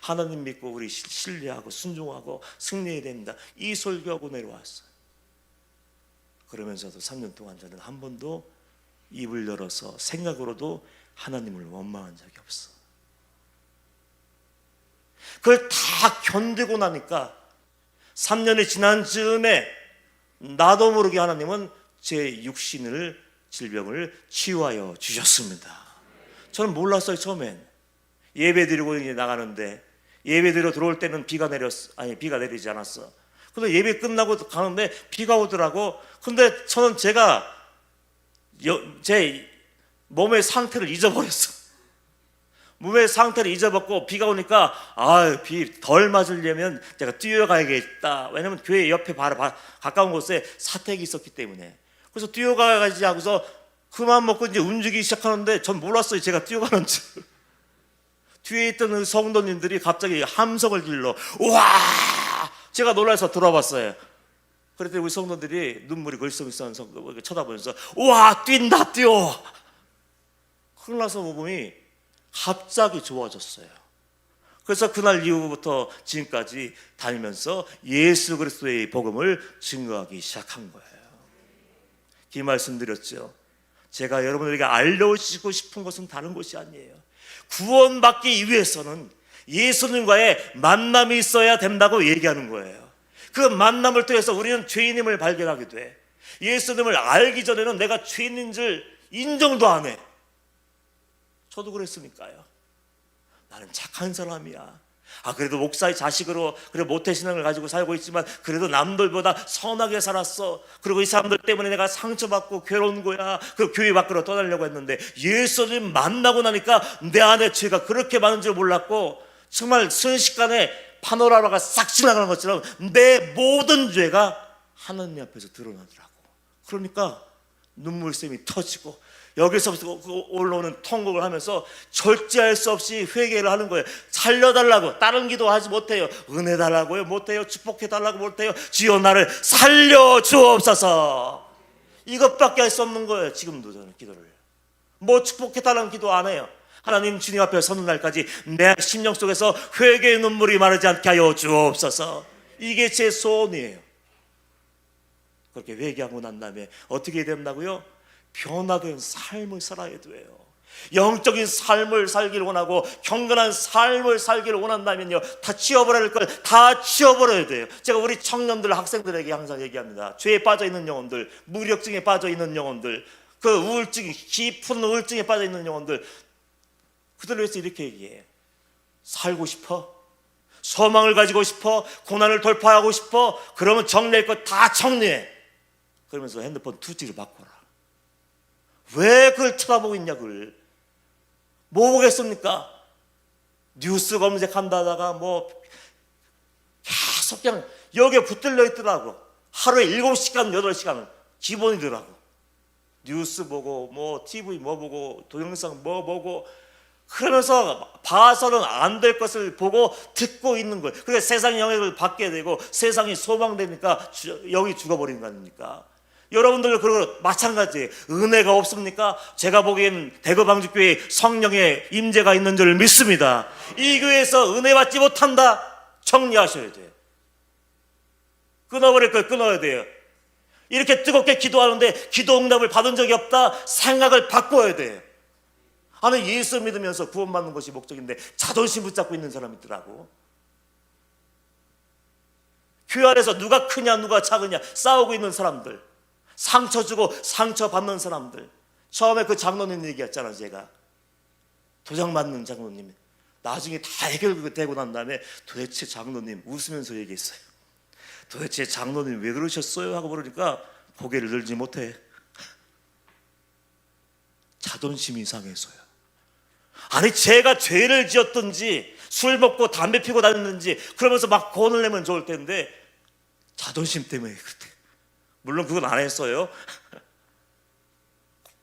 하나님 믿고 우리 신뢰하고 순종하고 승리해야 됩니다, 이 설교하고 내려왔어요. 그러면서도 3년 동안 저는 한 번도 입을 열어서 생각으로도 하나님을 원망한 적이 없어. 그걸 다 견디고 나니까 3년이 지난 즈음에 나도 모르게 하나님은 제 육신을 질병을 치유하여 주셨습니다. 저는 몰랐어요. 처음엔 예배 드리고 이제 나가는데 예배 드리러 들어올 때는 비가 내리지 않았어. 근데 예배 끝나고 가는데 비가 오더라고. 근데 저는 제가 제 몸의 상태를 잊어버렸어. 몸의 상태를 잊어먹고 비가 오니까 비 덜 맞으려면 제가 뛰어가야겠다. 왜냐면 교회 옆에 바로 가까운 곳에 사택이 있었기 때문에. 그래서 뛰어가야지 하고서 그만 먹고 이제 움직이기 시작하는데 전 몰랐어요. 제가 뛰어가는 줄. 뒤에 있던 그 성도님들이 갑자기 함성을 질러 우와! 제가 놀라서 돌아봤어요. 그랬더니 우리 성도들이 눈물이 글썽글썽 쳐다보면서 우와! 뛴다 뛰어! 그러고 나서 몸이 갑자기 좋아졌어요. 그래서 그날 이후부터 지금까지 다니면서 예수 그리스도의 복음을 증거하기 시작한 거예요. 이 말씀 드렸죠. 제가 여러분들에게 알려주고 싶은 것은 다른 것이 아니에요. 구원받기 위해서는 예수님과의 만남이 있어야 된다고 얘기하는 거예요. 그 만남을 통해서 우리는 죄인임을 발견하게 돼. 예수님을 알기 전에는 내가 죄인인 줄 인정도 안 해. 저도 그랬으니까요. 나는 착한 사람이야. 그래도 목사의 자식으로 그래 모태신앙을 가지고 살고 있지만 그래도 남들보다 선하게 살았어. 그리고 이 사람들 때문에 내가 상처받고 괴로운 거야. 그 교회 밖으로 떠나려고 했는데 예수님 만나고 나니까 내 안에 죄가 그렇게 많은 줄 몰랐고, 정말 순식간에 파노라마가 싹 지나가는 것처럼 내 모든 죄가 하나님 앞에서 드러나더라고. 그러니까 눈물샘이 터지고 여기서부터 올라오는 통곡을 하면서 절제할 수 없이 회개를 하는 거예요. 살려달라고. 다른 기도하지 못해요. 은혜 달라고요 못해요. 축복해 달라고 못해요. 주여 나를 살려주옵소서. 이것밖에 할 수 없는 거예요. 지금도 저는 기도를 뭐 축복해 달라는 기도 안 해요. 하나님 주님 앞에 서는 날까지 내 심령 속에서 회개의 눈물이 마르지 않게 하여 주옵소서. 이게 제 소원이에요. 그렇게 회개하고 난 다음에 어떻게 된다고요? 변화된 삶을 살아야 돼요. 영적인 삶을 살기를 원하고 경건한 삶을 살기를 원한다면요, 다 치워버릴 걸 다 치워버려야 돼요. 제가 우리 청년들, 학생들에게 항상 얘기합니다. 죄에 빠져있는 영혼들, 무력증에 빠져있는 영혼들, 그 우울증, 깊은 우울증에 빠져있는 영혼들, 그들을 위해서 이렇게 얘기해요. 살고 싶어? 소망을 가지고 싶어? 고난을 돌파하고 싶어? 그러면 정리할 거 다 정리해. 그러면서 핸드폰 투지를 바꿔라. 왜 그걸 쳐다보고 있냐, 그걸. 뭐 보겠습니까? 뉴스 검색한다다가 뭐 계속 그냥 여기에 붙들려 있더라고. 하루에 7시간, 8시간은 기본이더라고. 뉴스 보고 뭐 TV 뭐 보고 동영상 뭐 보고, 그러면서 봐서는 안 될 것을 보고 듣고 있는 거예요. 그래서 세상의 영향을 받게 되고 세상이 소망되니까 영이 죽어버리는 거 아닙니까? 여러분들 그리고 마찬가지예요. 은혜가 없습니까? 제가 보기엔 대거방주교회 성령의 임재가 있는 줄 믿습니다. 이 교회에서 은혜 받지 못한다, 정리하셔야 돼요. 끊어버릴 걸 끊어야 돼요. 이렇게 뜨겁게 기도하는데 기도 응답을 받은 적이 없다, 생각을 바꿔야 돼요. 아니, 예수 믿으면서 구원받는 것이 목적인데 자존심 붙잡고 있는 사람이 있더라고. 교회 안에서 누가 크냐 누가 작으냐 싸우고 있는 사람들, 상처 주고 상처 받는 사람들. 처음에 그 장로님 얘기했잖아요. 제가 도장 맞는 장로님, 나중에 다 해결되고 난 다음에 도대체 장로님 웃으면서 얘기했어요. 도대체 장로님 왜 그러셨어요? 하고 물으니까 고개를 들지 못해. 자존심이 상해서요. 아니, 제가 죄를 지었든지 술 먹고 담배 피고 다녔는지 그러면서 막 돈을 내면 좋을 텐데 자존심 때문에 그때. 물론 그건 안 했어요.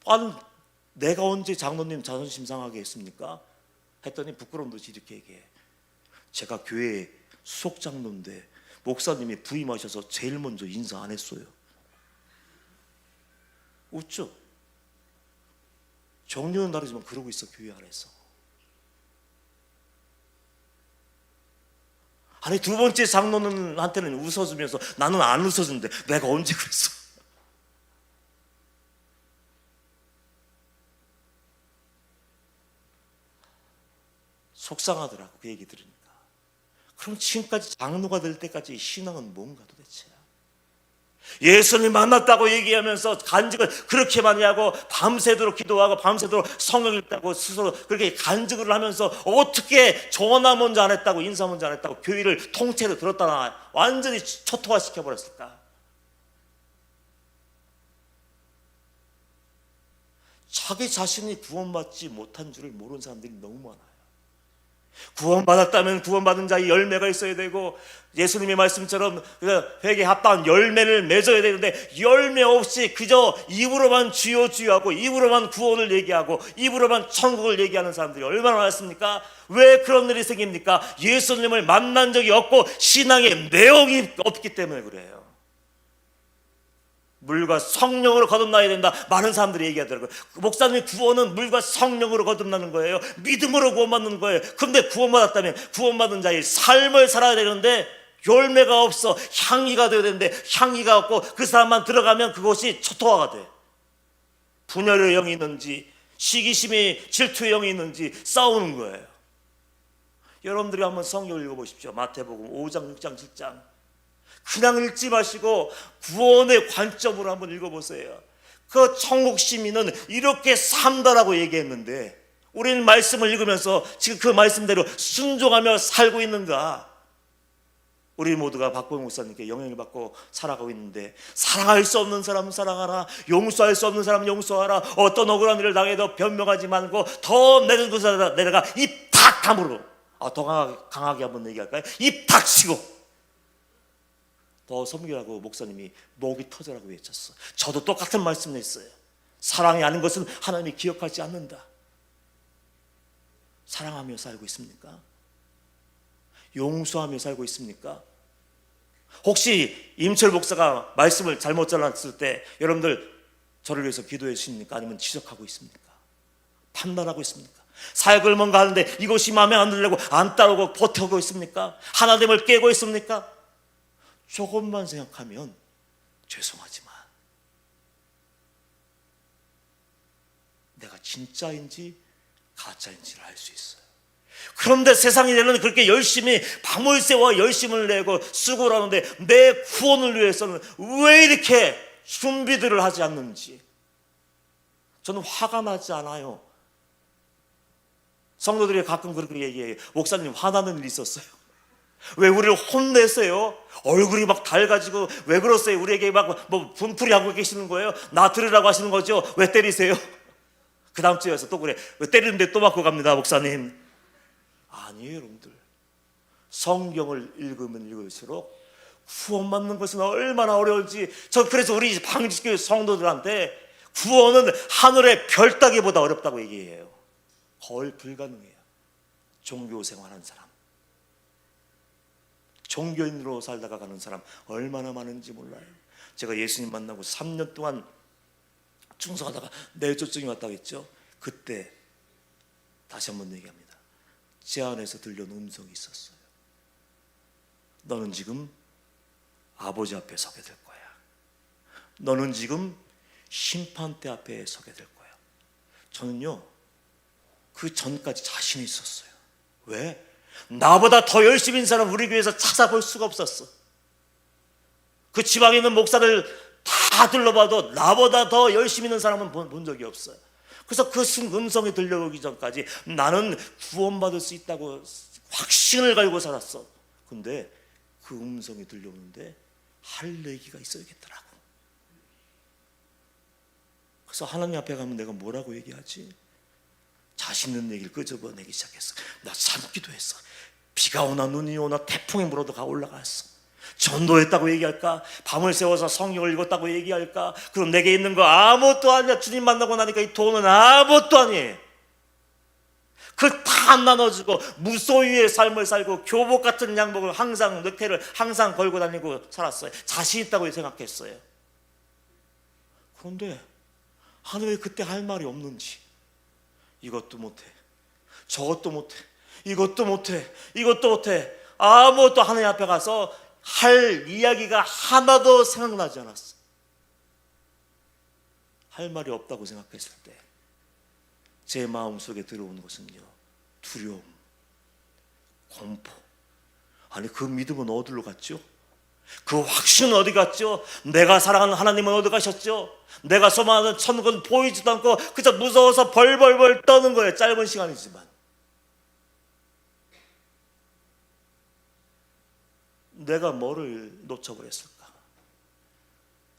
아니, 내가 언제 장로님 자존심 상하게 했습니까? 했더니 부끄러운 듯이 이렇게 얘기해. 제가 교회 수석 장로인데 목사님이 부임하셔서 제일 먼저 인사 안 했어요. 웃죠? 정리는 다르지만 그러고 있어, 교회 안에서. 아니, 두 번째 장로는한테는 웃어주면서 나는 안 웃어주는데 내가 언제 그랬어? 속상하더라고, 그 얘기 들으니까. 그럼 지금까지 장로가 될 때까지 신앙은 뭔가 도대체? 예수님 만났다고 얘기하면서 간증을 그렇게 많이 하고 밤새도록 기도하고 밤새도록 성경 읽다고 스스로 그렇게 간증을 하면서 어떻게 전화 먼저 안 했다고 인사 먼저 안 했다고 교회를 통째로 들었다나 완전히 초토화시켜 버렸을까? 자기 자신이 구원받지 못한 줄을 모르는 사람들이 너무 많아요. 구원받았다면 구원받은 자의 열매가 있어야 되고, 예수님의 말씀처럼 회개에 합당한 열매를 맺어야 되는데 열매 없이 그저 입으로만 주여 주여 하고 입으로만 구원을 얘기하고 입으로만 천국을 얘기하는 사람들이 얼마나 많습니까? 왜 그런 일이 생깁니까? 예수님을 만난 적이 없고 신앙의 내용이 없기 때문에 그래요. 물과 성령으로 거듭나야 된다, 많은 사람들이 얘기하더라고요. 목사님의 구원은 물과 성령으로 거듭나는 거예요. 믿음으로 구원받는 거예요. 근데 구원받았다면 구원받은 자의 삶을 살아야 되는데 열매가 없어. 향기가 되어야 되는데 향기가 없고 그 사람만 들어가면 그것이 초토화가 돼. 분열의 영이 있는지 시기심의 질투의 영이 있는지 싸우는 거예요. 여러분들이 한번 성경을 읽어보십시오. 마태복음 5장 6장 7장. 그냥 읽지 마시고 구원의 관점으로 한번 읽어보세요. 그 천국 시민은 이렇게 산다라고 얘기했는데 우리는 말씀을 읽으면서 지금 그 말씀대로 순종하며 살고 있는가? 우리 모두가 박보영 목사님께 영향을 받고 살아가고 있는데, 사랑할 수 없는 사람은 사랑하라, 용서할 수 없는 사람은 용서하라, 어떤 억울한 일을 당해도 변명하지 말고 더 내는 곳에 내려가 입 탁 다물어. 더 강하게 한번 얘기할까요? 입 닥치고. 더 섬기라고 목사님이 목이 터져라고 외쳤어. 저도 똑같은 말씀을 했어요. 사랑이 아닌 것은 하나님이 기억하지 않는다. 사랑하며 살고 있습니까? 용서하며 살고 있습니까? 혹시 임철 목사가 말씀을 잘못 잘랐을 때 여러분들 저를 위해서 기도해 주십니까? 아니면 지적하고 있습니까? 판단하고 있습니까? 사역을 뭔가 하는데 이것이 마음에 안 들려고 안 따르고 버텨오고 있습니까? 하나님을 깨고 있습니까? 조금만 생각하면 죄송하지만 내가 진짜인지 가짜인지를 알 수 있어요. 그런데 세상에는 그렇게 열심히 밤을 새워 열심을 내고 수고를 하는데 내 구원을 위해서는 왜 이렇게 준비들을 하지 않는지 저는 화가 나지 않아요. 성도들이 가끔 그렇게 얘기해요. 목사님 화나는 일이 있었어요. 왜 우리를 혼내세요? 얼굴이 막 달가지고 왜 그러세요? 우리에게 막 뭐 분풀이 하고 계시는 거예요? 나 들으라고 하시는 거죠? 왜 때리세요? 그 다음 주에 와서 또 그래. 왜 때리는데 또 맞고 갑니다, 목사님. 아니에요, 여러분들. 성경을 읽으면 읽을수록 구원받는 것은 얼마나 어려운지. 저 그래서 우리 방직교회 성도들한테 구원은 하늘의 별 따기보다 어렵다고 얘기해요. 거의 불가능해요. 종교 생활하는 사람, 종교인으로 살다가 가는 사람 얼마나 많은지 몰라요. 제가 예수님 만나고 3년 동안 충성하다가 뇌졸중이 왔다고 했죠. 그때 다시 한번 얘기합니다. 제 안에서 들려온 음성이 있었어요. 너는 지금 아버지 앞에 서게 될 거야. 너는 지금 심판대 앞에 서게 될 거야. 저는요 그 전까지 자신이 있었어요. 왜? 나보다 더 열심히 있는 사람 우리 교회에서 찾아볼 수가 없었어. 그 지방에 있는 목사들 다 둘러봐도 나보다 더 열심히 있는 사람은 본 적이 없어요. 그래서 그 음성이 들려오기 전까지 나는 구원받을 수 있다고 확신을 가지고 살았어. 근데 그 음성이 들려오는데 할 얘기가 있어야겠더라고. 그래서 하나님 앞에 가면 내가 뭐라고 얘기하지? 자신 있는 얘기를 끄집어내기 시작했어. 나 참기도 했어. 비가 오나 눈이 오나 태풍이 불어도 올라갔어. 전도했다고 얘기할까? 밤을 새워서 성경을 읽었다고 얘기할까? 그럼 내게 있는 거 아무것도 아니야. 주님 만나고 나니까 이 돈은 아무것도 아니에요. 그걸 다 나눠주고 무소유의 삶을 살고 교복 같은 양복을 항상 늑대를 항상 걸고 다니고 살았어요. 자신 있다고 생각했어요. 그런데 하늘에 그때 할 말이 없는지 이것도 못해, 저것도 못해, 이것도 못해, 이것도 못해, 아무것도 하나님 앞에 가서 할 이야기가 하나도 생각나지 않았어. 할 말이 없다고 생각했을 때 제 마음속에 들어오는 것은요 두려움, 공포. 아니 그 믿음은 어디로 갔죠? 그 확신은 어디 갔죠? 내가 사랑하는 하나님은 어디 가셨죠? 내가 소망하는 천국은 보이지도 않고 그저 무서워서 벌벌벌 떠는 거예요. 짧은 시간이지만 내가 뭐를 놓쳐버렸을까?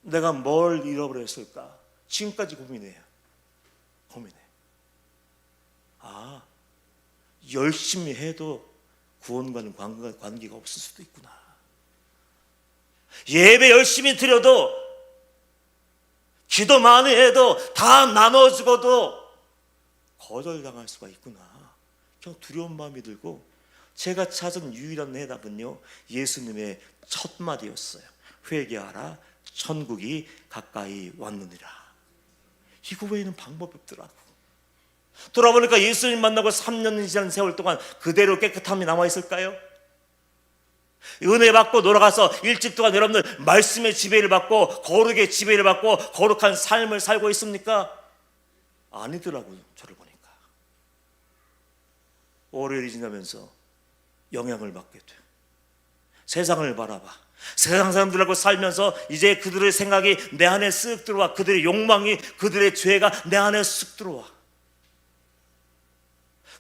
내가 뭘 잃어버렸을까? 지금까지 고민해요. 열심히 해도 구원과는 관계가 없을 수도 있구나. 예배 열심히 드려도 기도 많이 해도 다 나눠주고도 거절당할 수가 있구나. 그냥 두려운 마음이 들고 제가 찾은 유일한 해답은요 예수님의 첫 마디였어요. 회개하라, 천국이 가까이 왔느니라. 이거 외에는 방법이 없더라고. 돌아보니까 예수님 만나고 3년 지난 세월 동안 그대로 깨끗함이 남아있을까요? 은혜 받고 돌아가서 일찍 동안 여러분들 말씀의 지배를 받고 거룩의 지배를 받고 거룩한 삶을 살고 있습니까? 아니더라고요. 저를 보니까 월요일이 지나면서 영향을 받게 돼. 세상을 바라봐. 세상 사람들하고 살면서 이제 그들의 생각이 내 안에 쓱 들어와. 그들의 욕망이, 그들의 죄가 내 안에 쓱 들어와.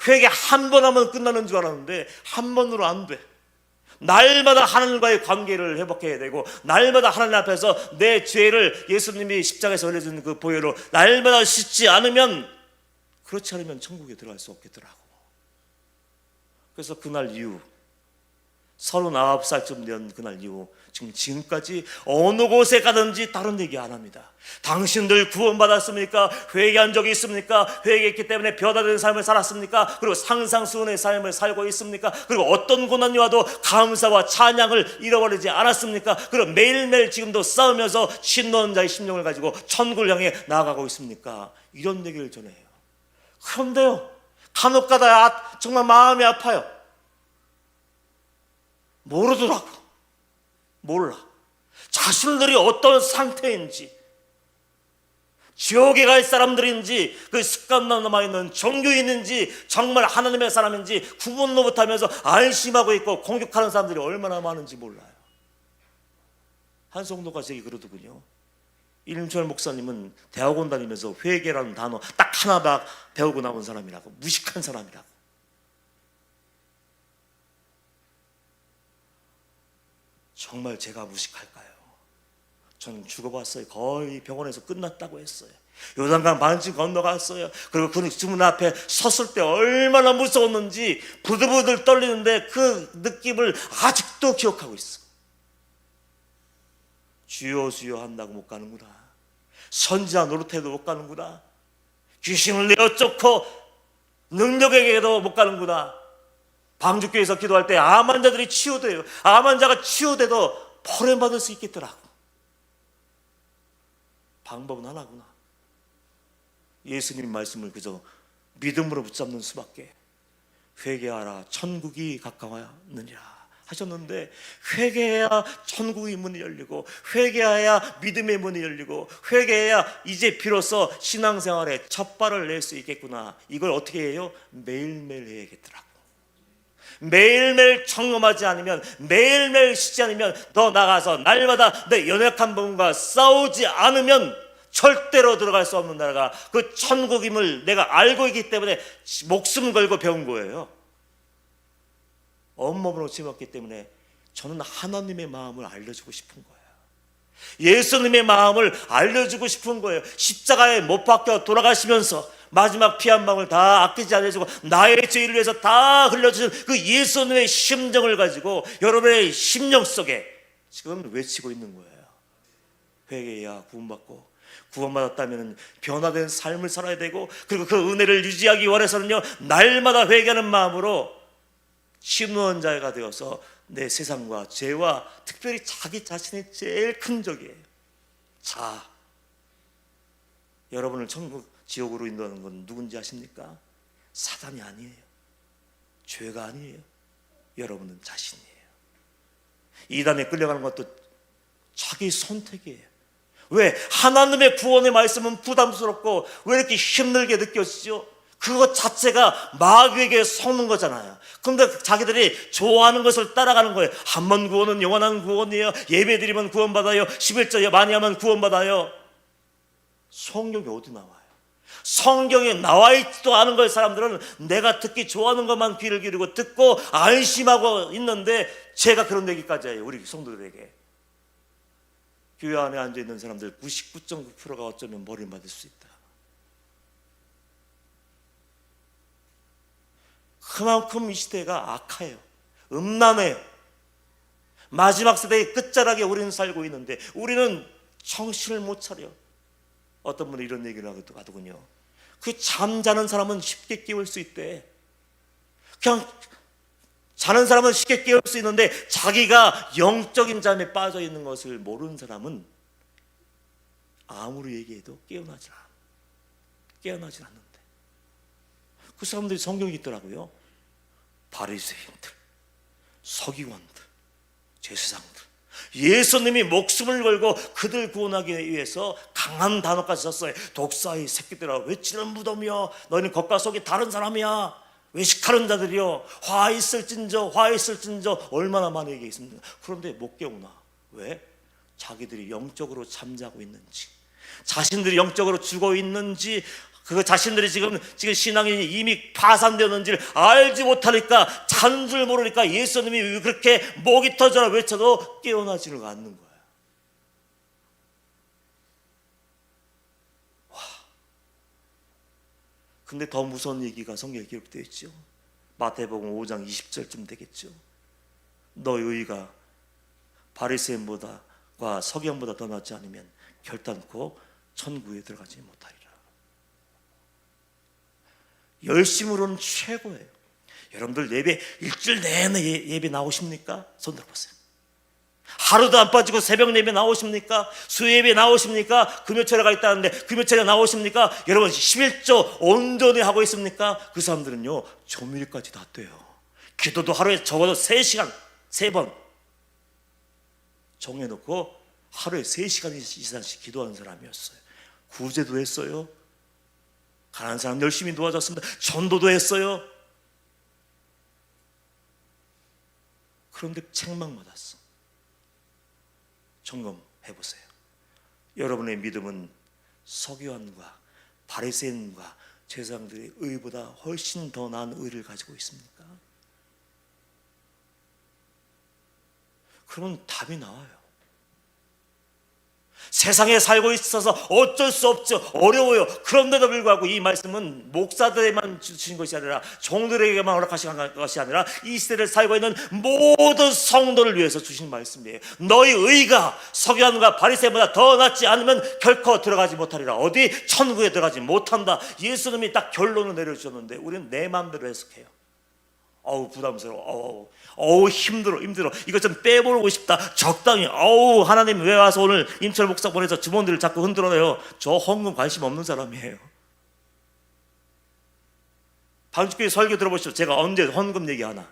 회개 한 번 하면 끝나는 줄 알았는데 한 번으로 안 돼. 날마다 하나님과의 관계를 회복해야 되고, 날마다 하나님 앞에서 내 죄를 예수님이 십자가에서 흘려준 그 보혈로 날마다 씻지 않으면, 그렇지 않으면 천국에 들어갈 수 없겠더라고. 그래서 그날 이후 39살쯤 된 그날 이후 지금까지 어느 곳에 가든지 다른 얘기 안 합니다. 당신들 구원받았습니까? 회개한 적이 있습니까? 회개했기 때문에 변화된 삶을 살았습니까? 그리고 상상수훈의 삶을 살고 있습니까? 그리고 어떤 고난이 와도 감사와 찬양을 잃어버리지 않았습니까? 그리고 매일매일 지금도 싸우면서 신노한 자의 심령을 가지고 천국을 향해 나아가고 있습니까? 이런 얘기를 전해요. 그런데요, 간혹가다 정말 마음이 아파요. 모르더라고. 몰라. 자신들이 어떤 상태인지, 지옥에 갈 사람들인지, 그 습관만 남아있는 종교인인지, 정말 하나님의 사람인지 구분도 못하면서 안심하고 있고 공격하는 사람들이 얼마나 많은지 몰라요. 한 성도가 제게 그러더군요. 임철 목사님은 대학원 다니면서 회개라는 단어 딱 하나 배우고 나온 사람이라고, 무식한 사람이라고. 정말 제가 무식할까요? 저는 죽어봤어요. 거의 병원에서 끝났다고 했어요. 요단강 반쯤 건너갔어요. 그리고 그 주문 앞에 섰을 때 얼마나 무서웠는지 부들부들 떨리는데 그 느낌을 아직도 기억하고 있어. 주여 주여 한다고 못 가는구나. 선지자 노릇해도 못 가는구나. 귀신을 내어 쫓고 능력에게도 못 가는구나. 방주교에서 기도할 때 암 환자들이 치유돼요. 암 환자가 치유돼도 벌엠받을 수 있겠더라고. 방법은 하나구나. 예수님 말씀을 그저 믿음으로 붙잡는 수밖에. 회개하라 천국이 가까웠느니라 하셨는데, 회개해야 천국의 문이 열리고, 회개해야 믿음의 문이 열리고, 회개해야 이제 비로소 신앙생활에 첫 발을 낼 수 있겠구나. 이걸 어떻게 해요? 매일매일 해야겠더라고. 매일매일 청검하지 않으면, 매일매일 쉬지 않으면, 더 나가서 날마다 내 연약한 부분과 싸우지 않으면 절대로 들어갈 수 없는 나라가 그 천국임을 내가 알고 있기 때문에 목숨 걸고 배운 거예요. 온몸으로 지었기 때문에 저는 하나님의 마음을 알려주고 싶은 거예요. 예수님의 마음을 알려주고 싶은 거예요. 십자가에 못 박혀 돌아가시면서 마지막 피 한 방울 다 아끼지 않으시고 나의 죄를 위해서 다 흘려주신 그 예수님의 심정을 가지고 여러분의 심령 속에 지금 외치고 있는 거예요. 회개해야 구원받고, 구원받았다면 변화된 삶을 살아야 되고, 그리고 그 은혜를 유지하기 위해서는요, 날마다 회개하는 마음으로 심노한 자가 되어서 내 세상과 죄와 특별히 자기 자신이 제일 큰 적이에요. 자, 여러분을 천국 지옥으로 인도하는 건 누군지 아십니까? 사단이 아니에요. 죄가 아니에요. 여러분은 자신이에요. 이단에 끌려가는 것도 자기 선택이에요. 왜? 하나님의 구원의 말씀은 부담스럽고 왜 이렇게 힘들게 느껴지죠? 그것 자체가 마귀에게 속는 거잖아요. 그런데 자기들이 좋아하는 것을 따라가는 거예요. 한 번 구원은 영원한 구원이에요. 예배 드리면 구원받아요. 11절 많이 하면 구원받아요. 성경이 어디 나와요? 성경에 나와 있지도 않은 걸 사람들은 내가 듣기 좋아하는 것만 귀를 기울이고 듣고 안심하고 있는데, 제가 그런 얘기까지 해요. 우리 성도들에게. 교회 안에 앉아있는 사람들 99.9%가 어쩌면 머리를 맞을 수 있다. 그만큼 이 시대가 악해요. 음란해요. 마지막 세대의 끝자락에 우리는 살고 있는데 우리는 정신을 못 차려. 어떤 분이 이런 얘기를 하더군요. 그 잠자는 사람은 쉽게 깨울 수 있대. 그냥 자는 사람은 쉽게 깨울 수 있는데 자기가 영적인 잠에 빠져 있는 것을 모르는 사람은 아무리 얘기해도 깨어나지 않는데. 그 사람들이 성경에 있더라고요. 바리새인들, 서기관들, 제사장들, 예수님이 목숨을 걸고 그들 구원하기 위해서 강한 단어까지 썼어요. 독사의 새끼들아, 외치는 무덤이여, 너희는 겉과 속이 다른 사람이야. 외식하는 자들이여, 화 있을진저 얼마나 많이 얘기했습니다. 그런데 못 깨우나. 왜? 자기들이 영적으로 잠자고 있는지, 자신들이 영적으로 죽어 있는지 그 자신들이 지금 신앙이 이미 파산되었는지를 알지 못하니까, 자는 줄 모르니까 예수님이 그렇게 목이 터져라 외쳐도 깨어나지를 않는 거예요. 와. 근데 더 무서운 얘기가 성경에 기록되어 있죠. 마태복음 5장 20절쯤 되겠죠. 너의 의가 바리새인보다과 서기관보다 더 낫지 않으면 결단코 천국에 들어가지 못하리라. 열심으로는 최고예요. 여러분들 예배 일주일 내내 예배 나오십니까? 손 들어보세요. 하루도 안 빠지고 새벽 예배 나오십니까? 수요예배 나오십니까? 금요철에 가 있다는데 금요철에 나오십니까? 여러분 11조 온전히 하고 있습니까? 그 사람들은요 조밀까지 다 떼요. 기도도 하루에 적어도 3시간 3번 정해놓고 하루에 3시간 이상씩 기도하는 사람이었어요. 구제도 했어요. 가난한 사람 열심히 도와줬습니다. 전도도 했어요. 그런데 책망받았어. 점검해보세요. 여러분의 믿음은 서기관과 바리새인과 제사장들의 의보다 훨씬 더 나은 의를 가지고 있습니까? 그러면 답이 나와요. 세상에 살고 있어서 어쩔 수 없죠. 어려워요. 그런데도 불구하고 이 말씀은 목사들에만 주신 것이 아니라 종들에게만 허락하신 것이 아니라 이 시대를 살고 있는 모든 성도를 위해서 주신 말씀이에요. 너희 의가 서기관과 바리새인보다 더 낫지 않으면 결코 들어가지 못하리라. 어디? 천국에 들어가지 못한다. 예수님이 딱 결론을 내려주셨는데 우리는 내 마음대로 해석해요. 어우 부담스러워. 어우 힘들어. 이것 좀 빼보고 싶다. 적당히. 어우 하나님 왜 와서 오늘 임철 목사 보내서 주머니를 자꾸 흔들어내요. 저 헌금 관심 없는 사람이에요. 방주교회 설교 들어보시죠. 제가 언제 헌금 얘기하나?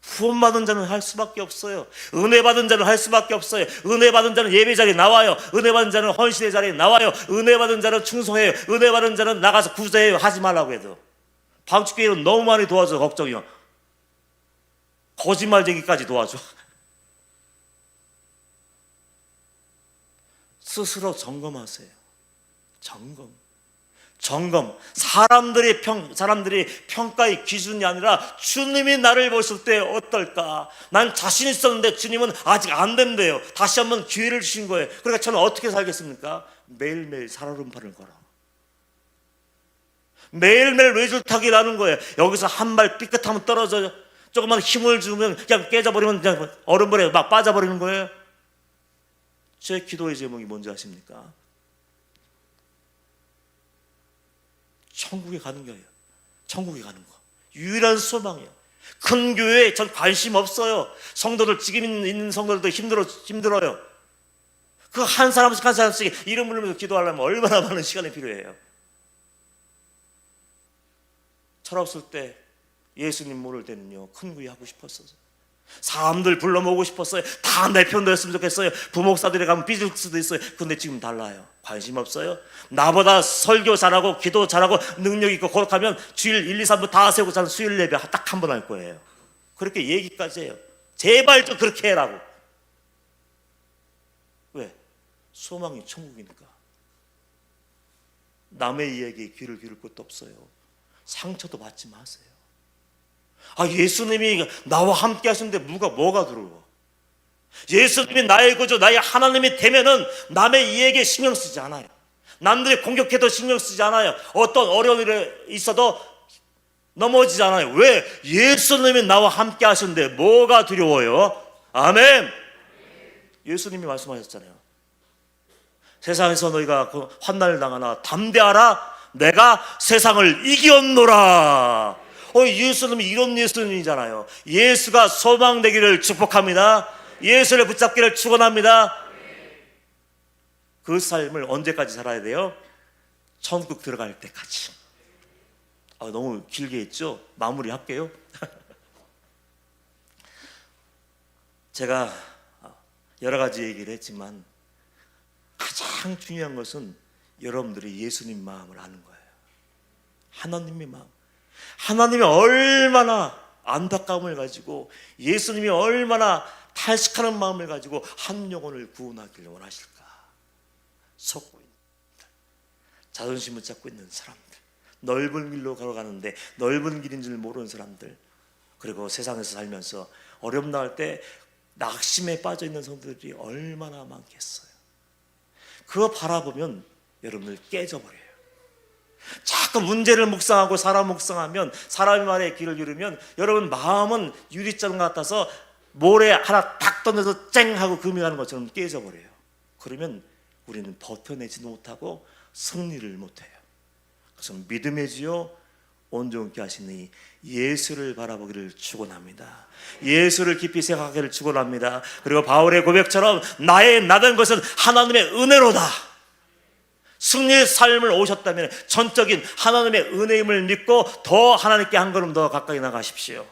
후원 받은 자는 할 수밖에 없어요. 은혜 받은 자는 할 수밖에 없어요. 은혜 받은 자는 예배 자리에 나와요. 은혜 받은 자는 헌신의 자리에 나와요. 은혜 받은 자는 충성해요. 은혜 받은 자는 나가서 구제해요. 하지 말라고 해도. 방주교회는 너무 많이 도와줘. 걱정이요. 거짓말쟁이까지 도와줘. 스스로 점검하세요. 점검. 사람들이 평가의 기준이 아니라 주님이 나를 보실 때 어떨까? 난 자신 있었는데 주님은 아직 안 된대요. 다시 한번 기회를 주신 거예요. 그러니까 저는 어떻게 살겠습니까? 매일매일 살얼음판을 걸어. 매일매일 외줄타기를 하는 거예요. 여기서 한 발 삐끗하면 떨어져요. 조금만 힘을 주면 그냥 깨져버리면 그냥 얼음물에 막 빠져버리는 거예요. 제 기도의 제목이 뭔지 아십니까? 천국에 가는 거예요. 천국에 가는 거. 유일한 소망이에요. 큰 교회에 전 관심 없어요. 성도들 지금 있는 성도들도 힘들어요. 그 한 사람씩 이름 부르면서 기도하려면 얼마나 많은 시간이 필요해요. 철없을 때 예수님 모를 때는요 큰 구이 하고 싶었어요. 사람들 불러 모으고 싶었어요. 다 내 편도 했으면 좋겠어요. 부목사들에 가면 삐질 수도 있어요. 근데 지금 달라요. 관심 없어요. 나보다 설교 잘하고 기도 잘하고 능력 있고 거룩하면 주일 1, 2, 3부 다 세우고 자는 수요일 예배 딱 한 번 할 거예요. 그렇게 얘기까지 해요. 제발 좀 그렇게 해라고. 왜? 소망이 천국이니까. 남의 이야기에 귀를 기울일 것도 없어요. 상처도 받지 마세요. 예수님이 나와 함께 하시는데 뭐가 두려워? 예수님이 나의 구주, 나의 하나님이 되면은 남의 이야기에 신경 쓰지 않아요. 남들이 공격해도 신경 쓰지 않아요. 어떤 어려운 일이 있어도 넘어지지 않아요. 왜? 예수님이 나와 함께 하시는데 뭐가 두려워요? 아멘. 예수님이 말씀하셨잖아요. 세상에서 너희가 환난을 당하나 담대하라. 내가 세상을 이겼노라. 예수님이 이런 예수님이잖아요. 예수가 소망되기를 축복합니다. 예수를 붙잡기를 축원합니다. 그 삶을 언제까지 살아야 돼요? 천국 들어갈 때까지. 너무 길게 했죠? 마무리할게요. 제가 여러 가지 얘기를 했지만 가장 중요한 것은 여러분들이 예수님 마음을 아는 거예요. 하나님의 마음. 하나님이 얼마나 안타까움을 가지고 예수님이 얼마나 탄식하는 마음을 가지고 한 영혼을 구원하기를 원하실까. 속고 있는 자존심을 잡고 있는 사람들, 넓은 길로 걸어가는데 넓은 길인 줄 모르는 사람들, 그리고 세상에서 살면서 어려움 나올 때 낙심에 빠져 있는 성도들이 얼마나 많겠어요. 그거 바라보면 여러분들 깨져버려요. 자꾸 문제를 묵상하고 사람 묵상하면, 사람의 말에 귀를 기울이면 여러분 마음은 유리잔 같아서 모래 하나 딱 던져서 쨍 하고 금이 가는 것처럼 깨져버려요. 그러면 우리는 버텨내지 못하고 승리를 못해요. 그래서 믿음의 주요 온전케 하시니 예수를 바라보기를 축원합니다. 예수를 깊이 생각하기를 축원합니다. 그리고 바울의 고백처럼 나의 나된 것은 하나님의 은혜로다. 승리의 삶을 오셨다면 전적인 하나님의 은혜임을 믿고 더 하나님께 한 걸음 더 가까이 나가십시오.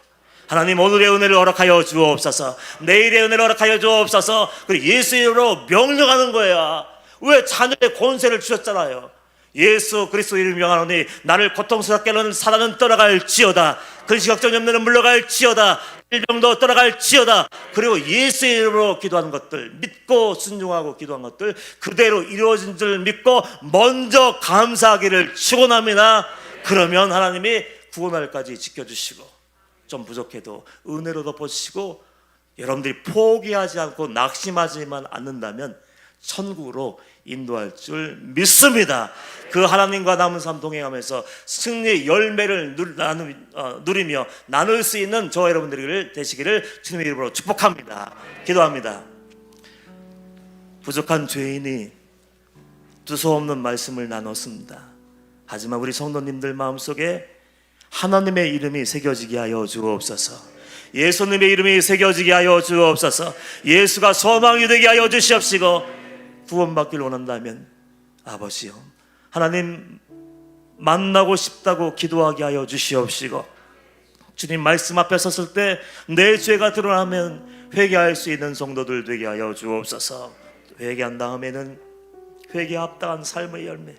하나님, 오늘의 은혜를 허락하여 주옵소서. 내일의 은혜를 허락하여 주옵소서. 그리고 예수의 이름으로 명령하는 거야. 왜? 자녀의 권세를 주셨잖아요. 예수 그리스도 이름 명하노니 나를 고통스럽게 하는 사단은 떠나갈지어다. 근심 걱정 염려는 물러갈지어다. 질병도 떠나갈지어다. 그리고 예수의 이름으로 기도하는 것들, 믿고 순종하고 기도한 것들 그대로 이루어진 줄 믿고 먼저 감사하기를 축원합니다. 그러면 하나님이 구원날까지 지켜주시고, 좀 부족해도 은혜로 덮어주시고, 여러분들이 포기하지 않고 낙심하지만 않는다면 천국으로 인도할 줄 믿습니다. 그 하나님과 남은 삶 동행하면서 승리의 열매를 누리며 나눌 수 있는 저와 여러분들이 되시기를 주님의 이름으로 축복합니다. 기도합니다. 부족한 죄인이 두서없는 말씀을 나눴습니다. 하지만 우리 성도님들 마음속에 하나님의 이름이 새겨지게 하여 주옵소서. 예수님의 이름이 새겨지게 하여 주옵소서. 예수가 소망이 되게 하여 주시옵시고, 구원받기를 원한다면 아버지요, 하나님 만나고 싶다고 기도하게 하여 주시옵시고, 주님 말씀 앞에 섰을 때 내 죄가 드러나면 회개할 수 있는 성도들 되게 하여 주옵소서. 회개한 다음에는 회개에 합당한 삶의 열매,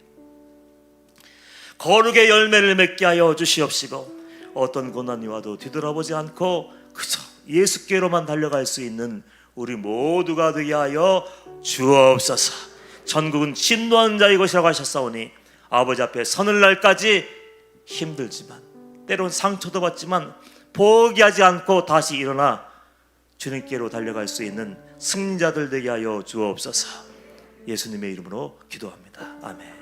거룩의 열매를 맺게 하여 주시옵시고, 어떤 고난이 와도 뒤돌아보지 않고 그저 예수께로만 달려갈 수 있는 우리 모두가 되게 하여 주옵소서. 천국은 진노한 자의 것이라고 하셨사오니 아버지 앞에 서는 날까지 힘들지만, 때론 상처도 받지만 포기하지 않고 다시 일어나 주님께로 달려갈 수 있는 승리자들 되게 하여 주옵소서. 예수님의 이름으로 기도합니다. 아멘.